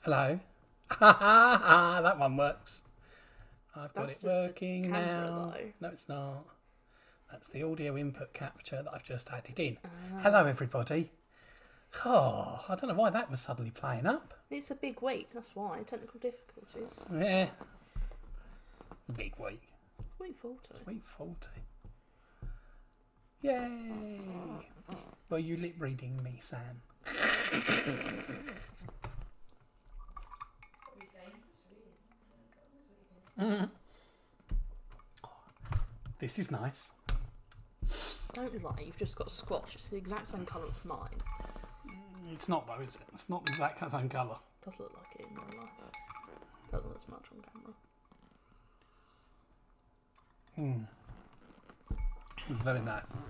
Hello. Ha ha ha! That one works. I've got That's it working just the camera, now. though. No, it's not. That's the audio input capture that I've just added in. Hello, everybody. Oh, I don't know why that was suddenly playing up. It's a big week, that's why. Technical difficulties. Yeah. Big week. Week 40. Week 40. Yay! Were you lip reading me, Sam? This is nice. Don't lie, you've just got squash. It's the exact same colour as mine. It's not though, is it? It's not the exact same colour. Does look like it in real life. Doesn't look as much on camera. It's very nice.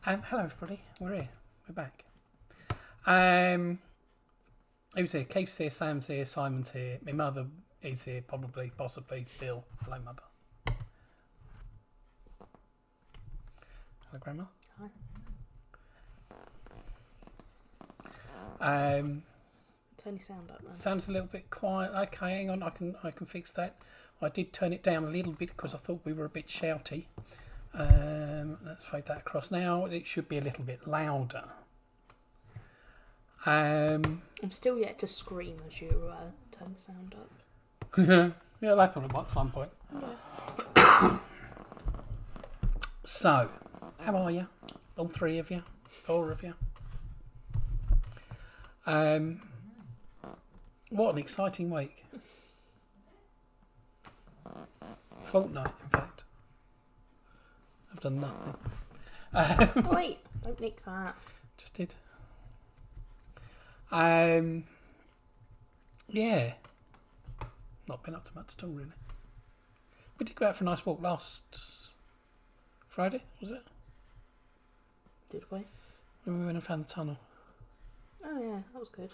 Hello everybody, we're here. We're back. Who's here? Keith's here, Sam's here, Simon's here. My mother is here, possibly, still. Hello, mother. Hello, Grandma. Hi. Turn your sound up then. Sounds a little bit quiet. Okay, hang on, I can fix that. I did turn it down a little bit because I thought we were a bit shouty. Let's fade that across now. It should be a little bit louder. I'm still yet to scream as you turn the sound up. Yeah, that'll happen at some point. Yeah. So, how are you? All three of you? Four of you? What an exciting week. Fortnight, in fact. I've done nothing. Wait, don't nick that. Just did. Yeah. Not been up to much at all, really. We did go out for a nice walk last Friday, was it? Did we? When we went and found the tunnel. Oh yeah, that was good.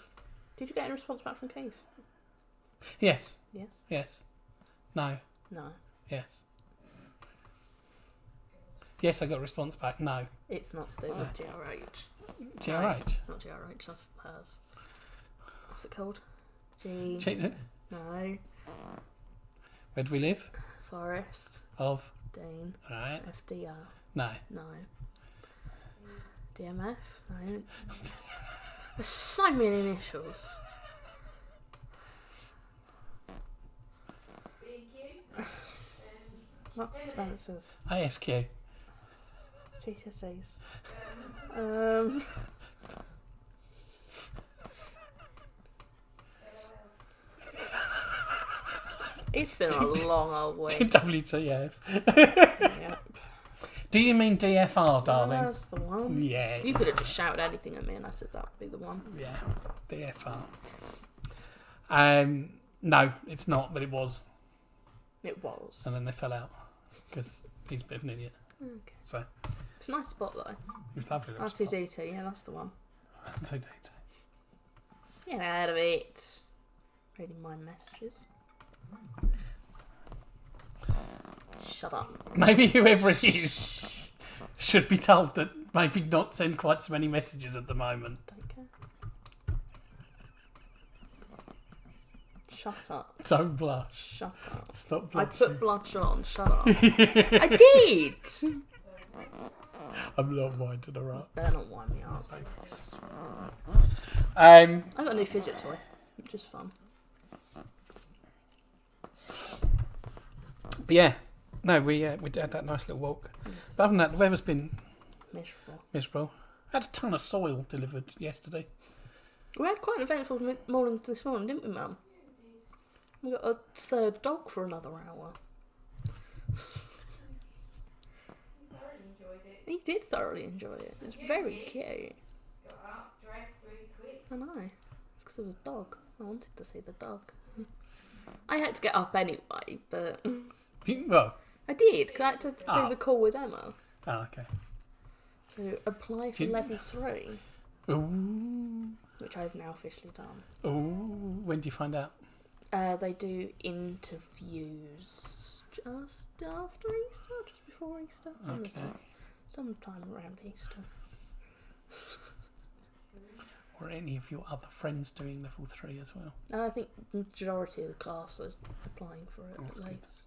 Did you get any response back from Keith? Yes. Yes. Yes. No. No. Yes. Yes, I got a response back. No. It's not still with GRH. GRH? Not GRH, that's hers. What's it called? G... No. Where do we live? Forest. Of? Dean. Alright. FDR. No. No. DMF? No. There's so many initials. Lots of Spencers. ASQ. GCSEs. It's been a long old week. WTF. Yep. Do you mean DFR, darling? That's the one. Yeah. You could have just shouted anything at me and I said that would be the one. Yeah. DFR. No, it's not, but it was. It was. And then they fell out because he's a bit of an idiot. Okay. So It's a nice spot though. it's lovely. little spot. R2D2, yeah, that's the one. R2D2. Get out of it. Reading my messages. Shut up. Maybe whoever it is should be told that maybe not send quite so many messages at the moment. Don't care. Shut up. Don't blush. Shut up. Stop I blushing. put blush on. Shut up. I did. I'm not winding her up. Better not wind me up. I I got a new fidget toy, which is fun. But yeah, no, we had that nice little walk. But other than that, the weather's been Miserable. I had a ton of soil delivered yesterday. We had quite an eventful morning this morning, didn't we, Mum? We got a third dog for another hour. He did thoroughly enjoy it. It was very cute. Got up, dressed really quick. I know. It's because it was a dog. I wanted to see the dog. I had to get up anyway, but Well, I did because I had to do the call with Emma oh, okay. to apply for Did- level 3, Ooh, which I've now officially done. ooh. When do you find out? They do interviews just after Easter, just before Easter. One of the Okay. two. Sometime around Easter. Or any of your other friends doing level 3 as well? I think the majority of the class are applying for it That's at good. least.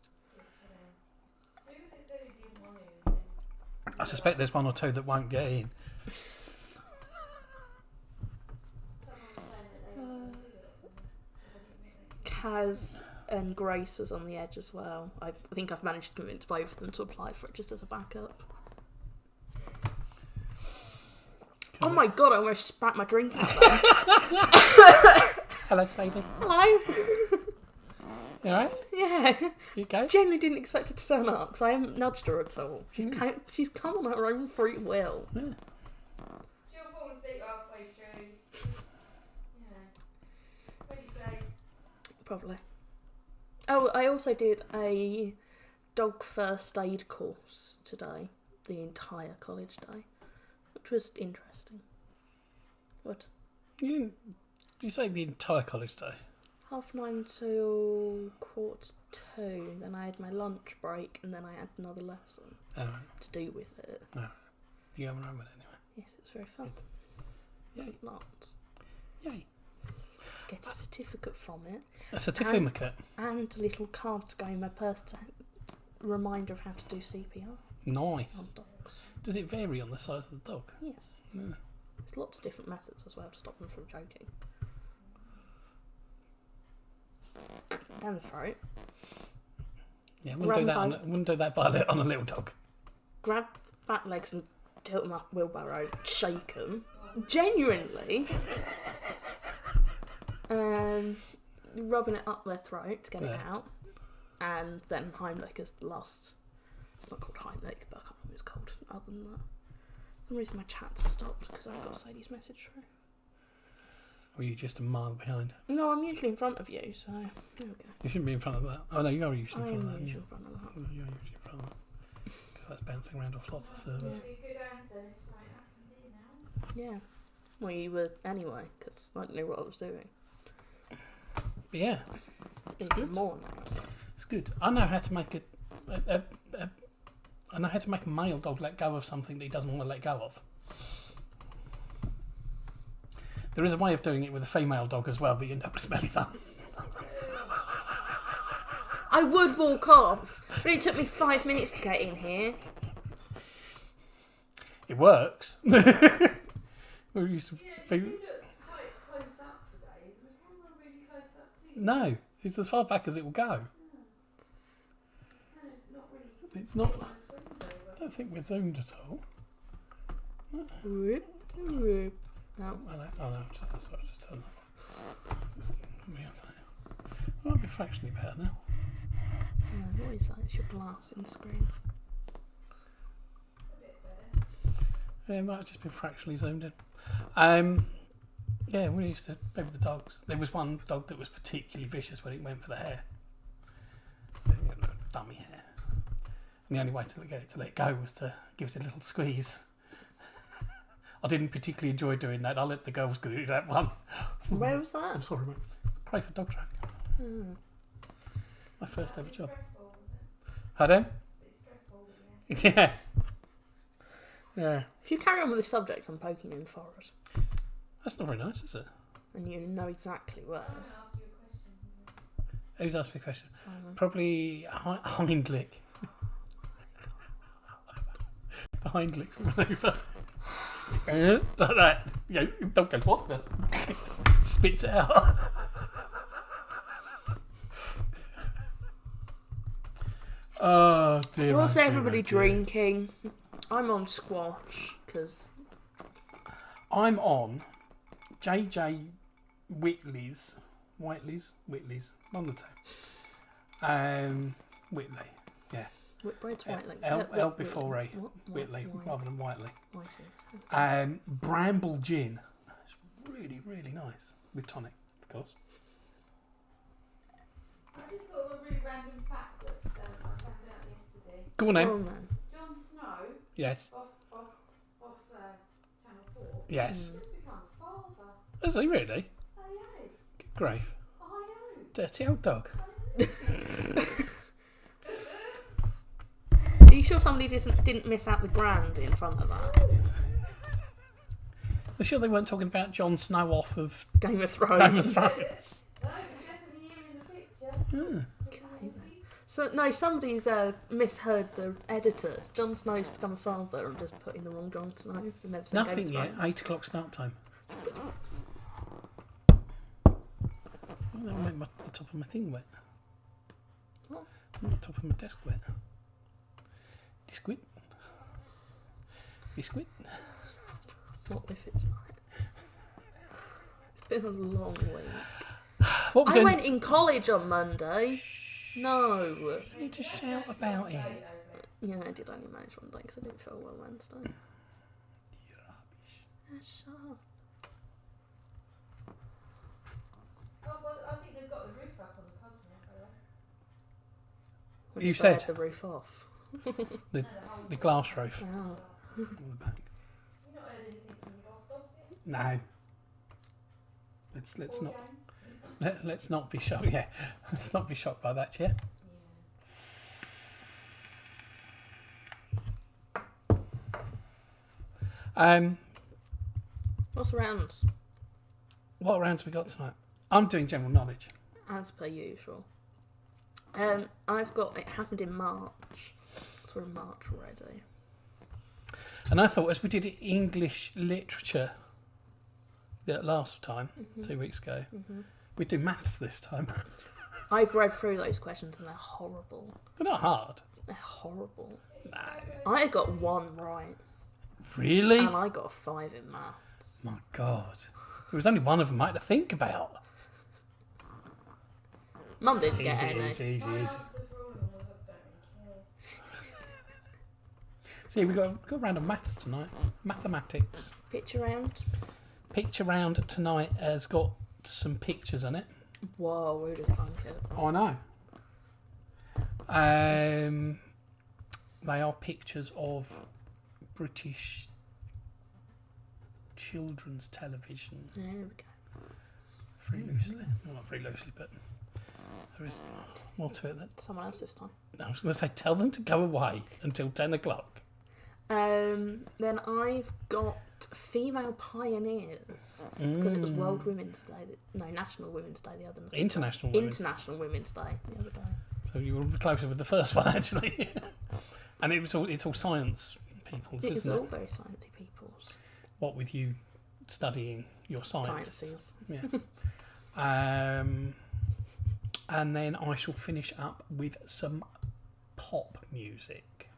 Who was it said who didn't want to? I suspect there's one or two that won't get in. Someone was saying that they didn't do it. Kaz and Grace was on the edge as well. I think I've managed to convince both of them to apply for it just as a backup. Oh my god, I almost spat my drink out there. Hello, Sadie. Hello? You alright? Yeah. You go? Genuinely didn't expect her to turn up because I haven't nudged her at all. She's come on her own free will. Yeah. She'll fall asleep halfway through. Yeah. What do you say? Probably. Oh, I also did a dog first aid course today. The entire college day. Which was interesting. What? You say the entire college day? 9:30 till 2:45. Then I had my lunch break, and then I had another lesson Alright. to do with it. You haven't remembered anyway. Yes, it's very fun. Yay. Lots. Yay. Get a certificate from it, A certificate. and a little card to go in my purse to reminder of how to do CPR on Nice. dogs. Does it vary on the size of the dog? Yes. Yeah. There's lots of different methods as well to stop them from choking. Down the throat. Yeah, wouldn't do that on a little dog. Grab back legs and tilt them up wheelbarrow, shake them. Genuinely. Rubbing it up their throat to get it out. And then Heimlich is the last. It's not called Heimlich, but I can't remember what it's called other than that. For some reason my chat stopped because I got Sadie's message through. Or are you just a mile behind? No, I'm usually in front of you, so there we go. You shouldn't be in front of that. Oh no, you are usually in front of that. I'm Yeah. usually in front of that. You're usually in front of that. Because that's bouncing around off lots of servers. Be a good answer if something happens to you now. Yeah. Well, you were anyway, because I knew what I was doing. But yeah, Even good. more now. it's good. I know how to make I know how to make a male dog let go of something that he doesn't want to let go of. There is a way of doing it with a female dog as well, but you end up with smelly thumb. I would walk off, but it took me 5 minutes to get in here. It works. We used to be, You look quite close up today. Is the camera really close up to you? no, it's as far back as it will go. No, it's not really It's not. on the screen very I well. don't think we're zoomed at all. Whoop, whoop. No. I know. Just turn that off. What am I saying? Might be fractionally better now. No, what is that? It's your blasting screen. A bit better. Yeah, it might have just been fractionally zoomed in. Yeah, we used to play with the dogs. There was one dog that was particularly vicious when it went for the hair. Dummy hair. And the only way to get it to let go was to give it a little squeeze. I didn't particularly enjoy doing that. I let the girls do that one. Where was I'm that? sorry, mate. Pray for dog track. Hmm. My first ever job. Stressful, was it? Pardon? It's stressful, yeah. Yeah. Yeah. If you carry on with this subject, I'm poking you in the forehead. That's not very nice, is it? And you know exactly where. I'm going to ask you a question. Who's asked me a question? Simon. Probably hind lick. The hind lick from over. Like that. You know, dog goes, what the? Spits it out. Oh dear. What's oh, dear, everybody oh, dear. drinking? I'm on squash, because I'm on JJ Whitley's, one of the two. Whitley, yeah. Whitbread's Whiteley. L before A, Whitley, White. rather than Whiteley. Whiteley. Bramble gin. It's really, really nice. With tonic, of course. I just thought of a really random fact that I found out yesterday. Go on Oh, then. man. Jon Snow, Yes. off Channel 4, Yes. has become a father. Is he really? Oh, yes. Good grief. I know. Dirty old dog. Are you sure somebody didn't miss out the grand in front of that? They're sure they weren't talking about Jon Snow off of Game of Thrones. Game of Thrones. No, it's definitely him in the picture. So no, somebody's misheard the editor. Jon Snow's become a father and just put in the wrong Jon Snow. So never seen Nothing Game of yet. Thrones. 8 o'clock start time. Oh, that'll make the top of my thing wet. What? The top of my desk wet. Biscuit. Biscuit. What if it's not? It's been a long week. What we I doing? went in college on Monday. No. You need to shout about it. Yeah, I did only manage one day because I didn't feel well Wednesday. Yeah, shut up. Oh, well, I think they've got the roof up on the pub now, When You they had said. the roof off. The glass roof Oh. on the back. You've not heard anything from the boss yet? No. Let's not let's not be shocked. Yeah, let's not be shocked by that. Yeah. What's around? What rounds we got tonight? I'm doing general knowledge. As per usual. I've got it happened in March. So we're in March already. And I thought, as we did English literature the last time, 2 weeks ago, we'd do maths this time. I've read through those questions and they're horrible. They're not hard. They're horrible. No. I got one right. Really? And I got a 5 in maths. My God. There was only one of them I had to think about. Mum didn't get Easy, any. easy, easy, My easy. answer for all of them was I don't really care. See, we've got a round of maths tonight. Mathematics. Picture round. Picture round tonight has got some pictures on it. Whoa, who did funk it? I know. They are pictures of British children's television. There we go. Very loosely. Well, not very loosely, but there is more to it. That Someone else this time. I was going to say, tell them to go away until 10 o'clock. Then I've got female pioneers because it was World Women's Day. No, National Women's Day the other night. International Women's International Women's Day the other day. So you were closer with the first one, actually. And it's all science people's, It's isn't all it? very sciencey people's. What with you studying your sciences. Sciences. Yeah. And then I shall finish up with some pop music.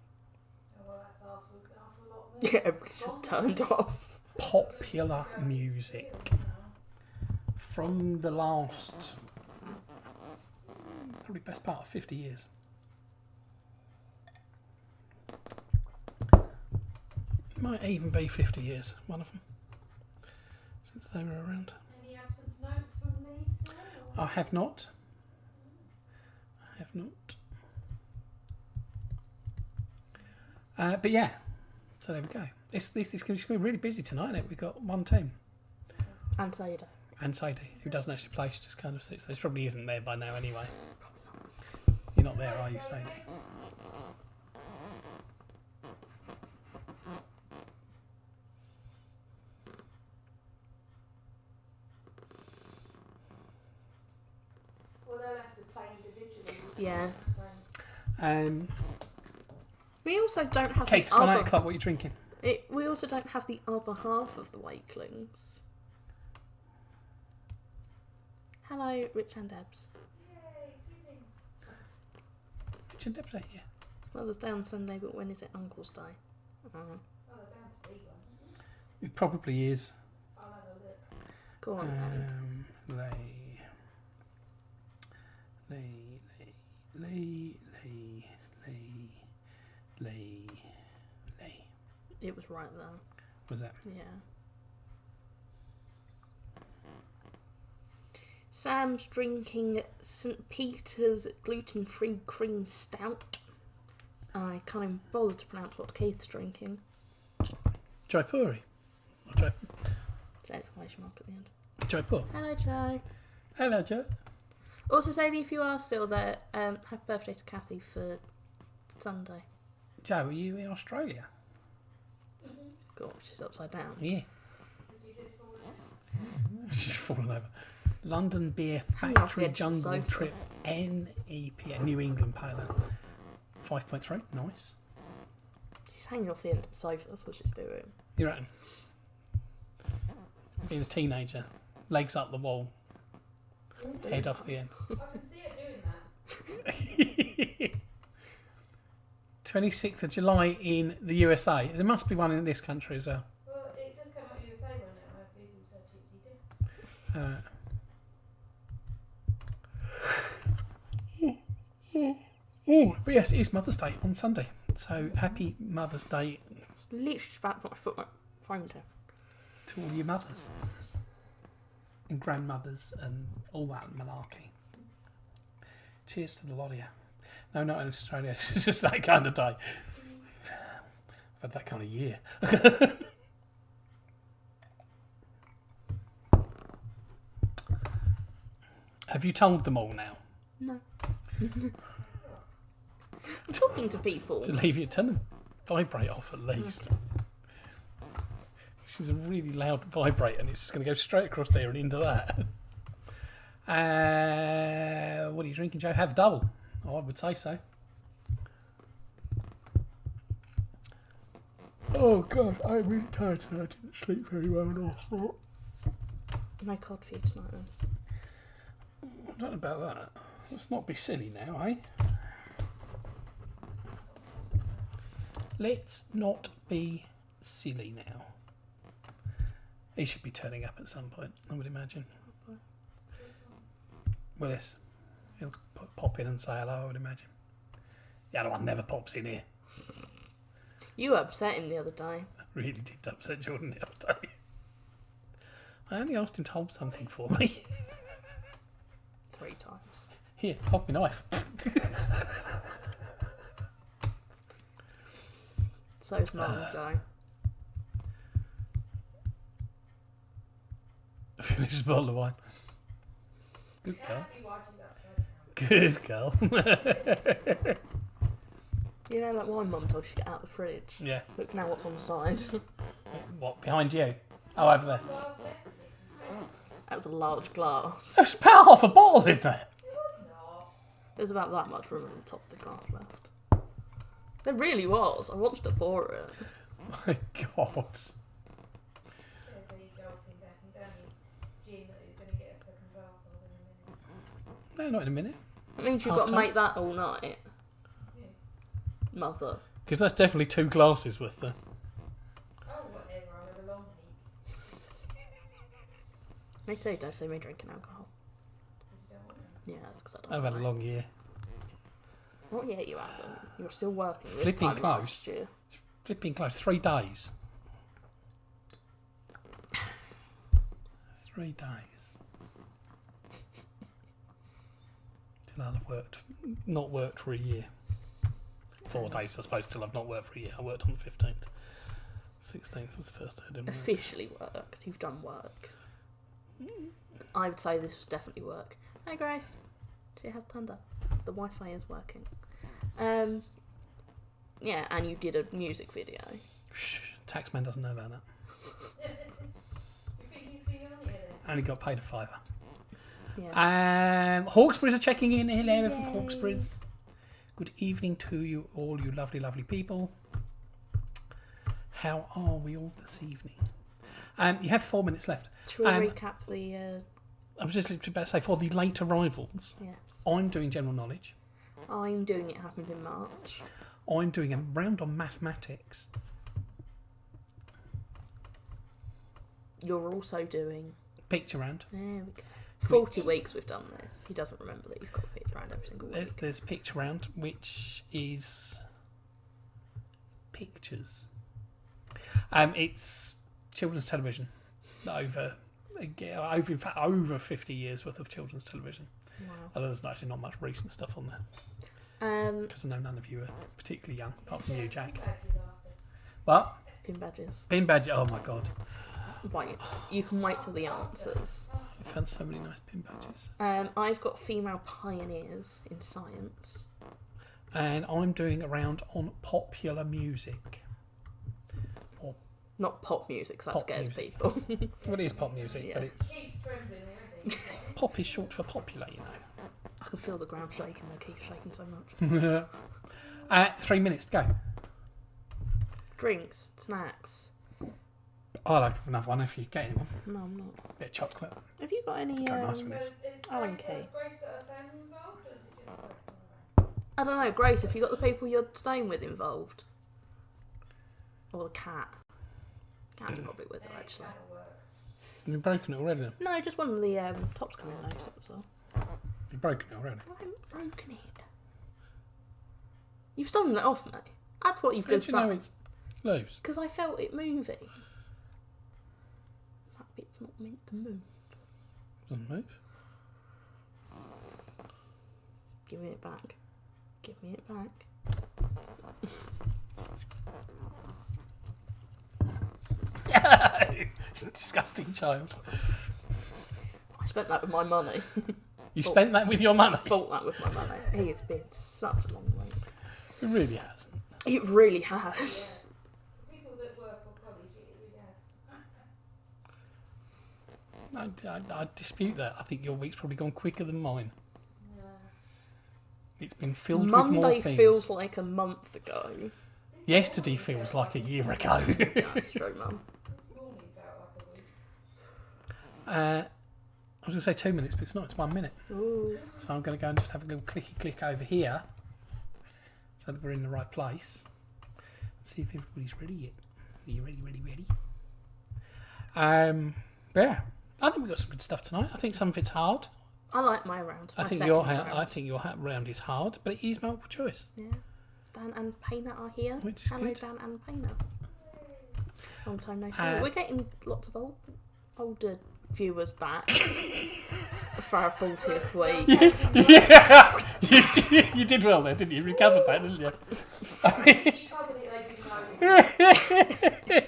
Oh, well, that's after a lot of it. Yeah, everybody's just turned off. Popular music from the last, probably best part of 50 years. Might even be 50 years, one of them, since they were around. Any absence notes from Leeds today? I have not. But yeah, so there we go. This is going to be really busy tonight, isn't it? We've got one team. And Sada. And Sadie, who doesn't actually play, she just kind of sits there. She probably isn't there by now anyway. You're not there, are you, Sadie? Well, they'll have to play individually. Yeah. Um, We also don't have Kate's the gone other. out of club. What are you drinking? We also don't have the other half of the Wakelings. Hello, Rich and Debs. Yay, 2 things. Richard Debs, yeah. It's Mother's Day on Sunday, but when is it Uncle's Day? Oh, they're bound to be one. It probably is. I'll have a look. Go on, then. Lee. It was right there. Was that? Yeah. Sam's drinking St. Peter's gluten-free cream stout. I can't even bother to pronounce what Keith's drinking. Jaipuri. Or Jai- Exclamation mark at the end. Jaipur. Hello, Joe. Hello, Joe. Also, Sadie, if you are still there, happy birthday to Kathy for Sunday. Joe, are you in Australia? God, she's upside down. Yeah. Did you fallen over. London Beer Hang off the Factory edge of the Jungle sofa. Trip NEPA, New England Pale Ale. 5.3, nice. She's hanging off the end of the sofa, that's what she's doing. You reckon? Being a teenager, legs up the wall, head off the end. I can see it doing that. 26th of July in the USA. There must be one in this country as well. Well, it does come up USA when I Google search it. You do. But yes, it is Mother's Day on Sunday. So happy Mother's Day It's literally just about to put my foot on my phone down. to all your mothers and grandmothers and all that malarkey. Cheers to the lot of you. No, not in Australia. It's just that kind of day. I've had that kind of year. Have you told them all now? No. I'm talking to people. To leave you, turn the vibrate off at least. She's a really loud vibrate and it's just going to go straight across there and into that. What are you drinking, Joe? Have a double. Oh, I would say so. Oh God, I'm really tired and I didn't sleep very well last night. No cod for you tonight then. I don't know about that. Let's not be silly now, eh? Let's not be silly now. He should be turning up at some point, I would imagine. Well, yes. He'll pop in and say hello, I would imagine. The other one never pops in here. You upset him the other day. Really did upset Jordan the other day. I only asked him to hold something for me. 3 times. Here, hold my knife. So's Mum, Joe. Finish a bottle of wine. Good girl. Happy watches upside down. Good girl. You know, like wine Mum told you to get out the fridge. Yeah. Look now what's on the side. What, behind you? Oh, over there. Well, there. That was a large glass. There's about half a bottle in there. Not. There's about that much room on the top of the glass left. There really was. I watched her pour it. My God. There's a gulping down his gin that he's going to get a second glass of in a minute. No, not in a minute. That means you've Half got to time. make that all night. Yeah. Mother. Because that's definitely 2 glasses worth there. Oh, whatever. I'll have a long peek. Me too, don't see me drinking alcohol. If you don't want them. Yeah, that's because I don't I've had a like- long year. Not yet, you haven't. You're still working. This Flipping time close. last year. Flipping close. 3 days. 3 days. Till I'll have not worked for a year. 4 days, I suppose, till I've not worked for a year. I worked on the 15th. 16th was the first day I didn't work. Officially worked. You've done work. I would say this was definitely work. Hey Grace. She has turned up. The Wi-Fi is working. Yeah, and you did a music video. Shh, taxman doesn't know about that. You think he's being on here then? I only got paid a £5. Yeah. Hawkesbury's are checking in. Hello from Yay. Hawkesbury's. Good evening to you all, you lovely, lovely people. How are we all this evening? You have 4 minutes left. Should we recap the... I was just about to say, for the late arrivals, yes. I'm doing general knowledge. I'm doing It Happened in March. I'm doing a round on mathematics. You're also doing... Picture round. There we go. 40 weeks we've done this. He doesn't remember that he's got a picture around every single week. There's picture round, which is pictures. It's children's television. Over 50 years worth of children's television. Wow. Although there's actually not much recent stuff on there. Because I know none of you are particularly young, apart from you, Jack. What? Pin badges. Pin badge. Oh my God. Wait. You can wait till the answers. I found so many nice pin badges. I've got female pioneers in science. And I'm doing a round on popular music. Or Not pop music, 'cause that Pop scares music. people. Well, it is pop music, but Yeah. it's Keeps trembling already. pop is short for popular, you I can feel the ground shaking. They keep shaking so much. know. 3 minutes to go. Drinks, snacks. I'll have another one if you get anyone. No, I'm not. Bit of chocolate. Have you got any? Go nice with So this. is Alan Grace, Key. Grace got her family involved, or is it just Grace on her own? I don't know, Grace. Have you got the people you're staying with involved? Or the cat? Cat's probably with her Hey, actually. that'll work. You've broken it already then. No, just one of the tops coming loose. That was all. You've broken it already. I haven't broken it. You've stolen it off me. That's what you've How do just you know done. it's loose? Because I felt it moving. That bit's not meant to move. Doesn't move. Give me it back. Give me it back. Disgusting child. I spent that with my money. You spent that with your money? Bought that with my money. He has been such a long way. It really hasn't. It really has. People that work for college, it really has. I dispute that. I think your week's probably gone quicker than mine. No. It's been filled with more Monday things. feels like a month ago. Yesterday feels like a year ago. That's true, Mum. This morning felt like a week. I was going to say 2 minutes, but it's not. It's 1 minute. Ooh. So I'm going to go and just have a little clicky click over here, so that we're in the right place. Let's see if everybody's ready yet. Are you ready? Yeah, I think we've got some good stuff tonight. I think some of it's hard. I like my round. I My think second your round. round is hard, but it is multiple choice. Yeah. Dan and Paina are here. Which is Hello, good. Dan and Paina. Long time no see. Uh, We're getting lots of older viewers back for our 40th week. Yeah, you did well there, didn't you? You recovered that, didn't you? You covered it like you know.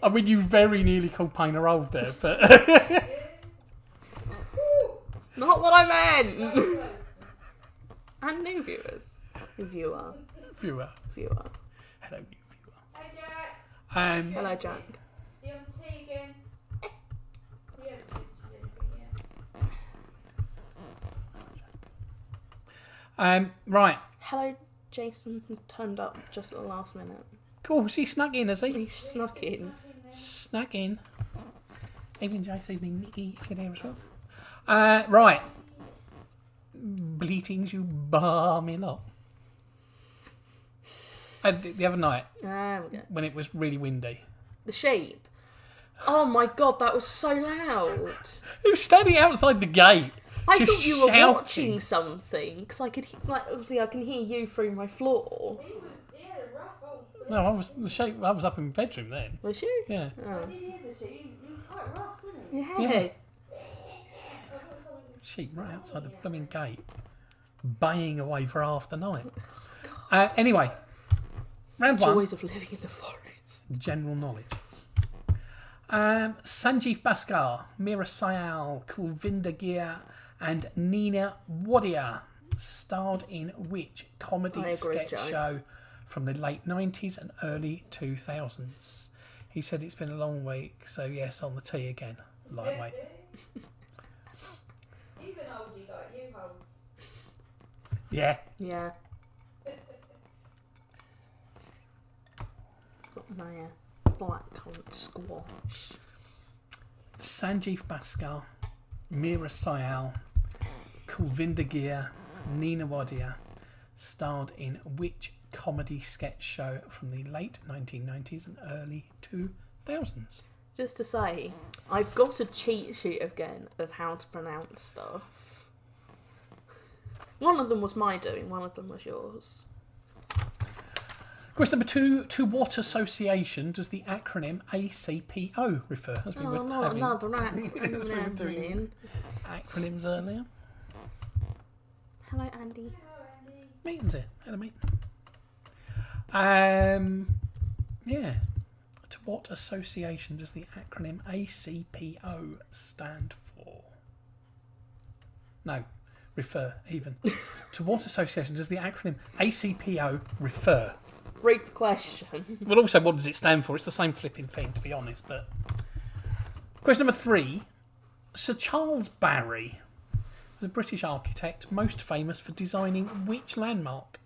I mean, you very nearly called Painter old there, but Not what I meant! And new viewers. Viewer. viewer. Hello, new viewer. Hey Jack, Hello, Jack. you on tea again? He hasn't mentioned anything yet. Right. Hello, Jason, who turned up just at the last minute. Cool. Has he snuck in, has he? He snuck in. Snuck in. Evening, Jace. Evening, Nikki, if you're there as well. Right. Bleatings, you barmy lot. The other night, There we go. when it was really windy, The sheep. Oh my god, that was so loud. he was standing outside the gate. I just thought you were shouting. watching something because I could, obviously, I can hear you through my floor. He had a rough old. No, I was up in my bedroom then. Was you? Yeah. Oh. I did hear the shit. He was quite rough, wasn't he? Yeah. Yeah. I thought something. Sheep right outside the blooming gate, baying away for half the night. Anyway, round one. Joys of living in the forest. General knowledge. Sanjeev Bhaskar, Meera Syal, Kulvinder Gier, and Nina Wadia starred in which comedy I agree, sketch Joe. show from the late 90s and early 2000s? He said it's been a long week, so yes, on the tee again. Lightweight. He's an oldie like you, Holes. Yeah. Yeah. Got my blackcurrant squash. Sanjeev Bhaskar, Meera Syal, Kulvinder Gier, Nina Wadia starred in which comedy sketch show from the late 1990s and early 2000s? Just to say, I've got a cheat sheet again of how to pronounce stuff. One of them was my doing, one of them was yours. Question number 2. To what association does the acronym ACPO refer? As we Oh, were not having another As we were doing acronyms earlier. Hello, Andy. Meetings here. Hello, mate. Yeah. To what association does the acronym ACPO stand for? No, refer even. To what association does the acronym ACPO refer? Read the question. Well, also, what does it stand for? It's the same flipping thing, to be honest. But question number 3. Sir Charles Barry was a British architect most famous for designing which landmark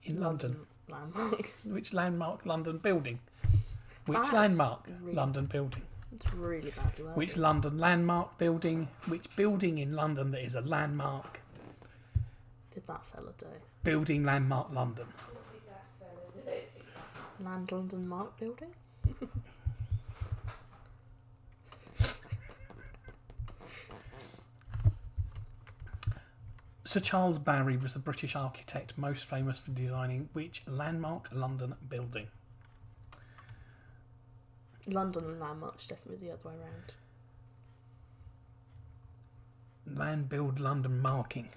in London? Landmark. Which landmark London building? Which That's landmark really- London building? It's really badly worded. Which London landmark building? Which building in London that is a landmark? Did that fella do? Building landmark London. Land London Mark building? Sir Charles Barry was the British architect most famous for designing which landmark London building? London and landmarks definitely the other way around. Land build London marking.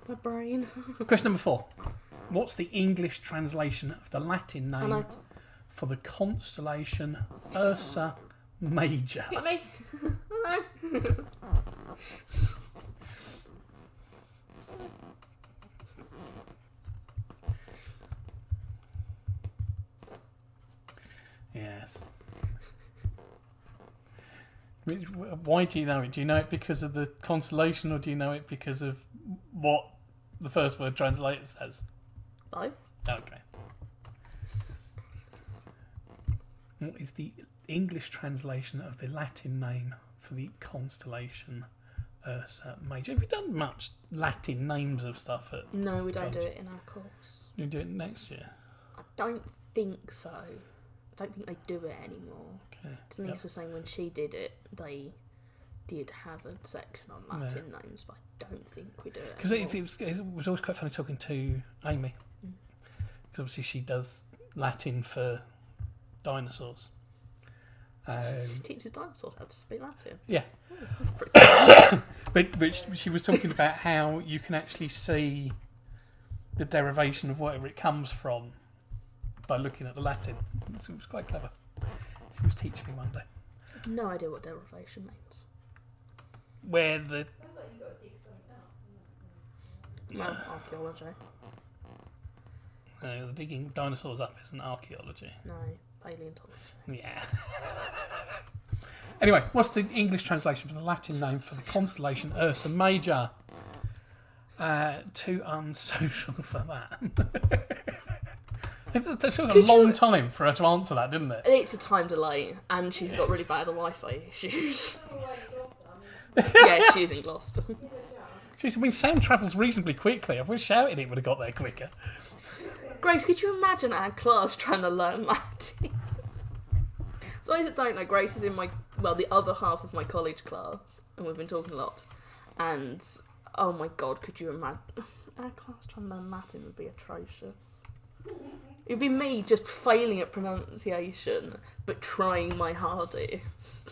My brain. Question number 4. What's the English translation of the Latin I name know. for the constellation Ursa Major? Hit me. I know. Yes. Why do you know it? Do you know it because of the constellation, or do you know it because of what the first word translated says? Both. Okay. What is the English translation of the Latin name for the constellation Ursa Major? Have you done much Latin names of stuff at? No, we don't do college? it in our course. You do it next year. I don't think so. I don't think they do it anymore. Okay. Denise Yep. was saying when she did it, they did have a section on Latin names, but I don't think we do it Because anymore. it was always quite funny talking to Amy. Because obviously she does Latin for dinosaurs. She teaches dinosaurs how to speak Latin. Yeah. That's pretty But she was talking about how you can actually see the derivation of whatever it comes from by looking at the Latin. So it was quite clever. She was teaching me one day. No idea what derivation means. Where the... Sounds like you've got to dig something up. Well, archaeology. The digging dinosaurs up isn't archaeology. No, paleontology. Yeah. Anyway, what's the English translation for the Latin name for the constellation Ursa Major? Too unsocial for that. It took a long time for her to answer that, didn't it? It's a time delay, and she's got really bad Wi-Fi issues. Oh, wait, Gloucester, I mean, Yeah, she is in Gloucester. Jeez, I mean, sound travels reasonably quickly. If we shouted, it would have got there quicker. Grace, could you imagine our class trying to learn Latin? For those that don't know, Grace is in the other half of my college class, and we've been talking a lot. And, oh my god, could you imagine? Our class trying to learn Latin would be atrocious. It'd be me just failing at pronunciation, but trying my hardest.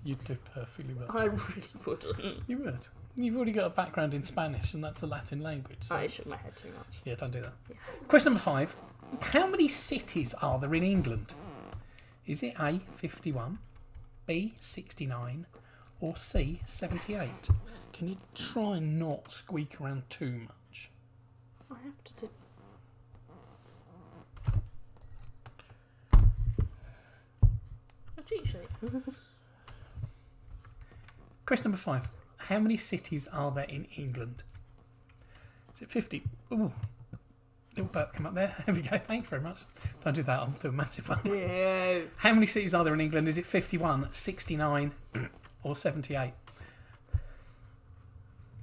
You'd do perfectly well. I really wouldn't. You would. You've already got a background in Spanish, and that's the Latin language. So I it's- shook my head too much. Yeah, don't do that. Question number 5. How many cities are there in England? Is it A, 51, B, 69, or C, 78? Can you try and not squeak around too much? I have to do... A cheat sheet. Question number 5. How many cities are there in England? Is it 50? Ooh. Little burp come up there. There we go. Thank you very much. Don't do that. I'll do a massive one. Yeah. How many cities are there in England? Is it 51, 69, or 78?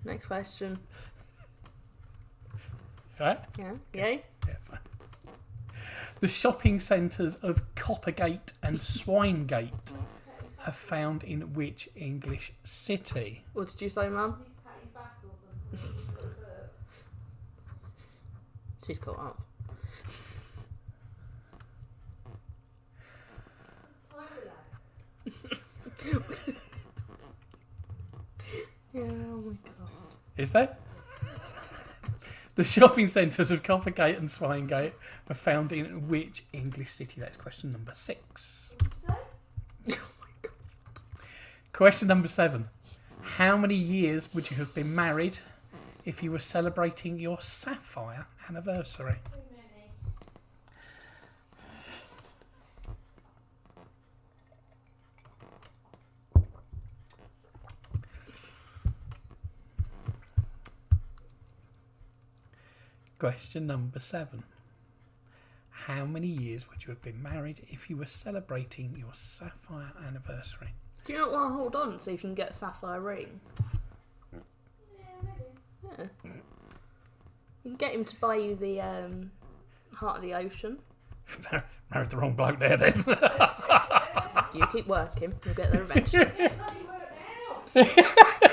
Next question. All right? Yeah. Yay? Yeah, fine. The shopping centres of Coppergate and Swinegate are found in which English city? What did you say, Mum? he's pat his back or something. He's got a burp. She's caught up. Time relax. Yeah, oh my god. Is there? The shopping centres of Coppergate and Swinegate are found in which English city? That's question number 6. Oh my god. Question number 7. How many years would you have been married if you were celebrating your sapphire anniversary? Too many. Question number 7. How many years would you have been married if you were celebrating your sapphire anniversary? Do you not want to hold on and see if you can get a sapphire ring? Yeah, maybe. Yeah. You can get him to buy you the Heart of the Ocean. Married the wrong bloke there then. You keep working, you'll get there eventually. It bloody worked out.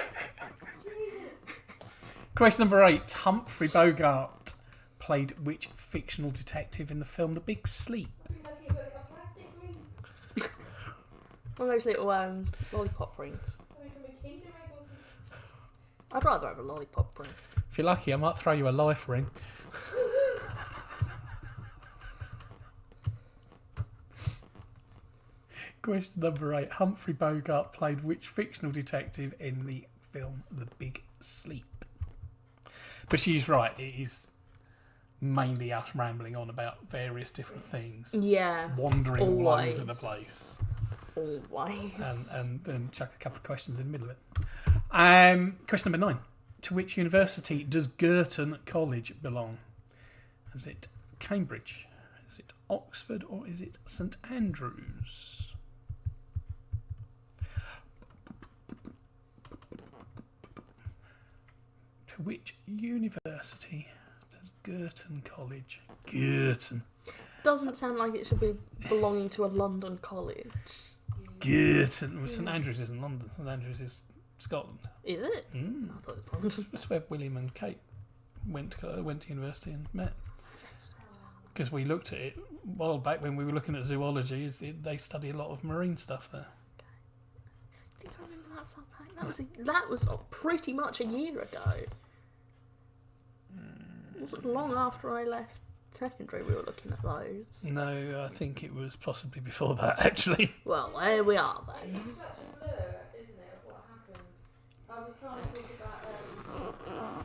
Question number 8. Humphrey Bogart played which fictional detective in the film The Big Sleep? Lucky about a plastic ring. One of those little lollipop rings. Something from a Kinder Egg or something. I'd rather have a lollipop ring. If you're lucky, I might throw you a life ring. Question number 8. Humphrey Bogart played which fictional detective in the film The Big Sleep? But she's right, it is mainly us rambling on about various different things. Yeah. Wandering all Always. over the place. Always. And then chuck a couple of questions in the middle of it. Question number 9. To which university does Girton College belong? Is it Cambridge? Is it Oxford? Or is it St Andrews? To which university does Girton College? Girton. Doesn't sound like it should be belonging to a London college. Girton. Well, St Andrews isn't London. St Andrews is Scotland. Is it? Mm. I thought it was London. That's where William and Kate went to university and met. Because we looked at it a while back when we were looking at zoology. They study a lot of marine stuff there. I think I remember that far back. That was pretty much a year ago. It wasn't long after I left secondary we were looking at those. No, I think it was possibly before that, actually. Well, there we are then. It's such a blur, isn't it, of what happened? I was trying to talk about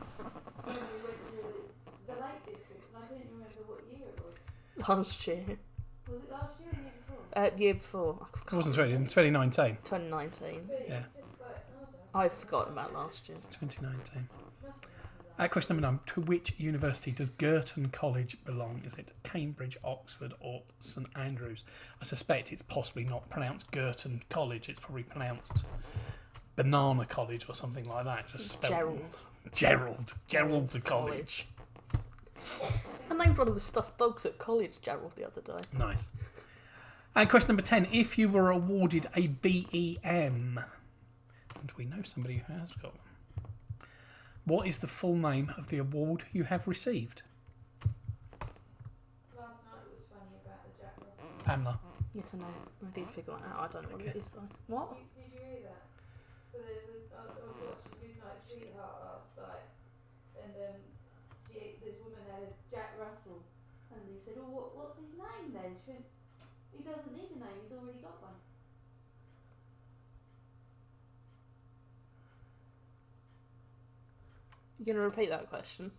when we went to the Lake District, and I couldn't remember what year it was. Last year. Was it last year or the year before? Year before. It wasn't 2019. 2019. But Yeah. it's just like, oh, I've forgotten about last year's. 2019. Question number 9. To which university does Girton College belong? Is it Cambridge, Oxford or St Andrews? I suspect it's possibly not pronounced Girton College. It's probably pronounced Banana College or something like that. Just spelled Gerald the college. I named one of the stuffed dogs at college Gerald the other day. Nice. And question number 10. If you were awarded a BEM, and we know somebody who has got one, what is the full name of the award you have received? last night was funny about the Jack Russell. Pamela. Yes, I know. I did figure that out. I don't know what it is though. What? Did you hear that? So I was watching Midnight Sweetheart last night, and this woman had a Jack Russell, and they said, "Oh, what's his name then?" She went, "He doesn't need a name. He's already got one." You gonna repeat that question?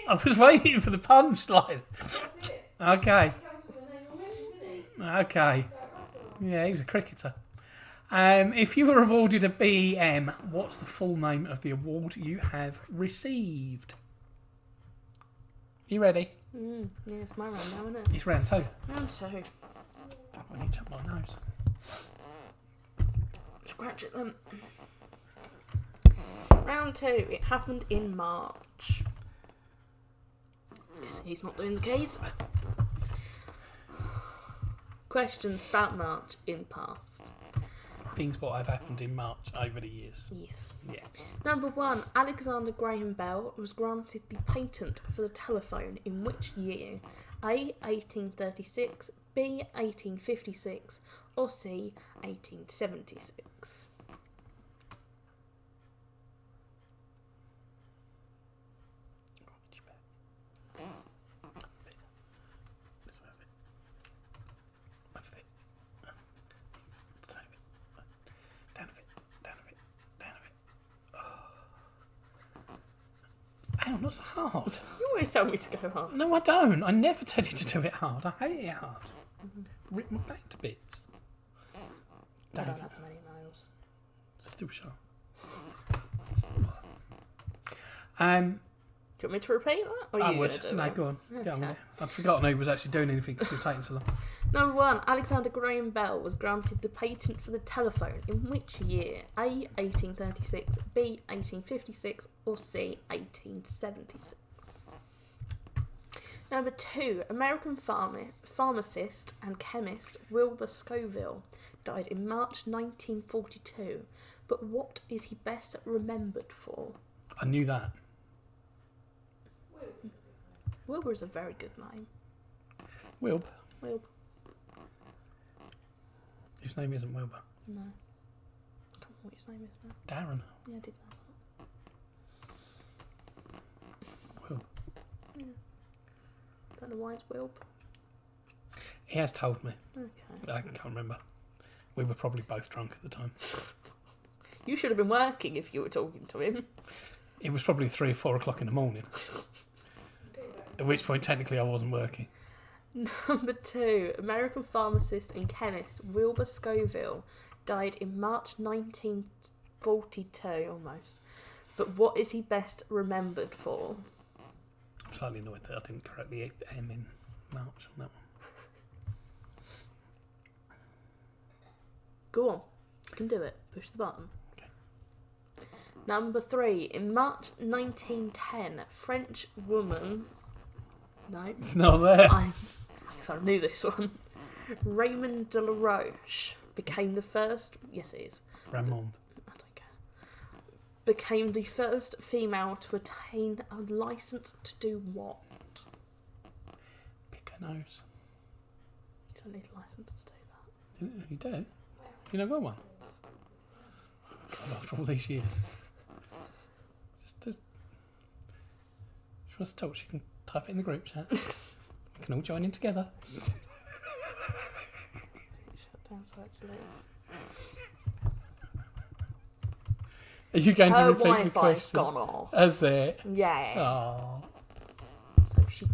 I was waiting for the punchline. That's it. Okay. He comes with a name already, didn't he? Okay. Jack Russell. Yeah, he was a cricketer. If you were awarded a BEM, what's the full name of the award you have received? You ready? Yeah, it's my round now, isn't it? It's round 2. Round 2. I need to up my nose. Scratch it then. Round 2. It happened in March. Guess he's not doing the keys. Questions about March in the past. Things what have happened in March over the years. Yes. Yeah. Number 1. Alexander Graham Bell was granted the patent for the telephone in which year? A. 1836, B. 1856, or C. 1876? What's hard? You always tell me to go hard. No, I don't. I never tell you to do it hard. I hate it hard. Rip my back to bits. I don't have many nails. Still sharp. Do you want me to repeat that? Or are I you would. gonna do No, it? go on. Okay. Get on with it. I'd forgotten who was actually doing anything because you were taking so long. Number 1. Alexander Graham Bell was granted the patent for the telephone in which year? A. 1836, B. 1856, or C. 1876? Number 2. American pharmacist and chemist Wilbur Scoville died in March 1942. But what is he best remembered for? I knew that. Wilbur is a very good name. Wilb. Wilbur. His name isn't Wilbur. No. I can't remember what his name is now. Darren. Yeah, I did know that. Wilb. Yeah. Don't know why it's Wilbur. He has told me. Okay. I can't remember. We were probably both drunk at the time. You should have been working if you were talking to him. It was probably 3 or 4 o'clock in the morning. At which point, technically, I wasn't working. Number 2. American pharmacist and chemist Wilbur Scoville died in March 1942, almost. But what is he best remembered for? I'm slightly annoyed that I didn't correct the M in March on that one. Go on. You can do it. Push the button. Okay. Number 3. In March 1910, French woman... No. It's not there. I knew this one. Raymond de la Roche became the first... Yes, it is. Ramond. I don't care. Became the first female to attain a licence to do what? Pick a nose. You don't need a licence to do that. You do? Have you not got one? God, after all these years. Just she wants to talk, she can type it in the group chat. We can all join in together. Shut down so it's lit. Are you going to Her repeat the Wi-Fi's question? gone off. Has it? Yeah. Oh. So she...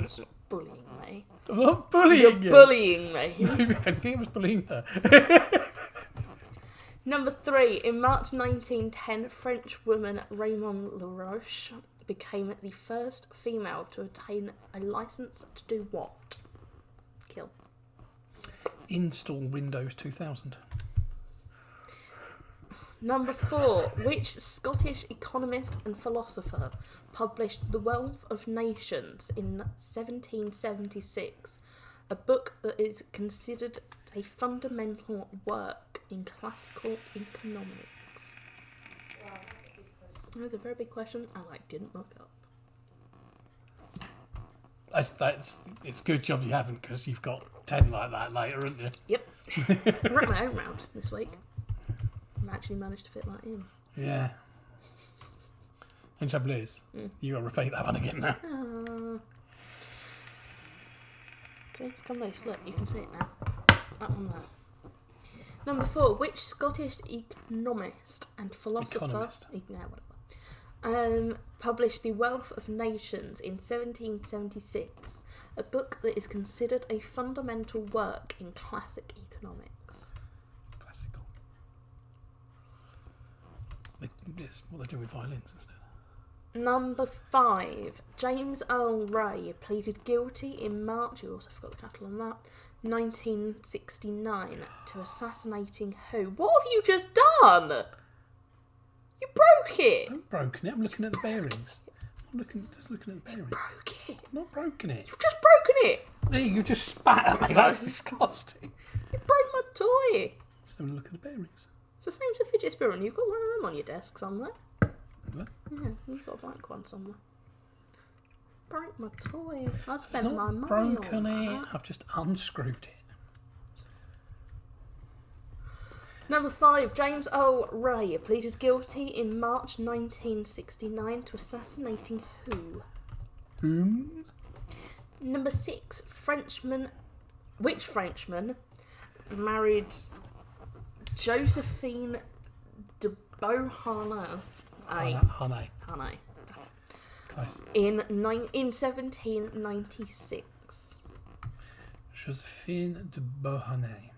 Stop bullying me. I'm not bullying You're you. bullying me. If anything, I was bullying her. Number 3. In March 1910, French woman Raymond Laroche became the first female to attain a licence to do what? Kill. Install Windows 2000. Number 4. Which Scottish economist and philosopher published The Wealth of Nations in 1776, a book that is considered a fundamental work in classical economics? That's a very big question I didn't look up. It's a good job you haven't, because you've got 10 like that later, haven't you? Yep. I wrote my own round this week. I actually managed to fit that in. Yeah. And trouble is, you got to repeat that one again now. See, it's come loose. Look, you can see it now. That one there. Number 4. Which Scottish economist and philosopher... Economist. Yeah, whatever. Published The Wealth of Nations in 1776, a book that is considered a fundamental work in classic economics. Classical. It's what they do with violins instead. Number 5. James Earl Ray pleaded guilty in March, you also forgot the capital on that, 1969, to assassinating who? What have you just done? You broke it! I haven't broken it, I'm looking at the bearings. Just looking at the bearings. Broke it! I've not broken it. You've just broken it! Hey, you just spat at me, that's disgusting. You broke my toy! Just having a look at the bearings. It's the same as a fidget spinner, and you've got one of them on your desk somewhere. What? Yeah, you've got a black one somewhere. Broke my toy. I spent I've my not money broken on it, that. I've just unscrewed it. Number 5. James Earl Ray pleaded guilty in March 1969 to assassinating who? Whom? Number 6. Which Frenchman married Josephine de Beauharnais Hane. Hane. Close. In 1796. Josephine de Beauharnais.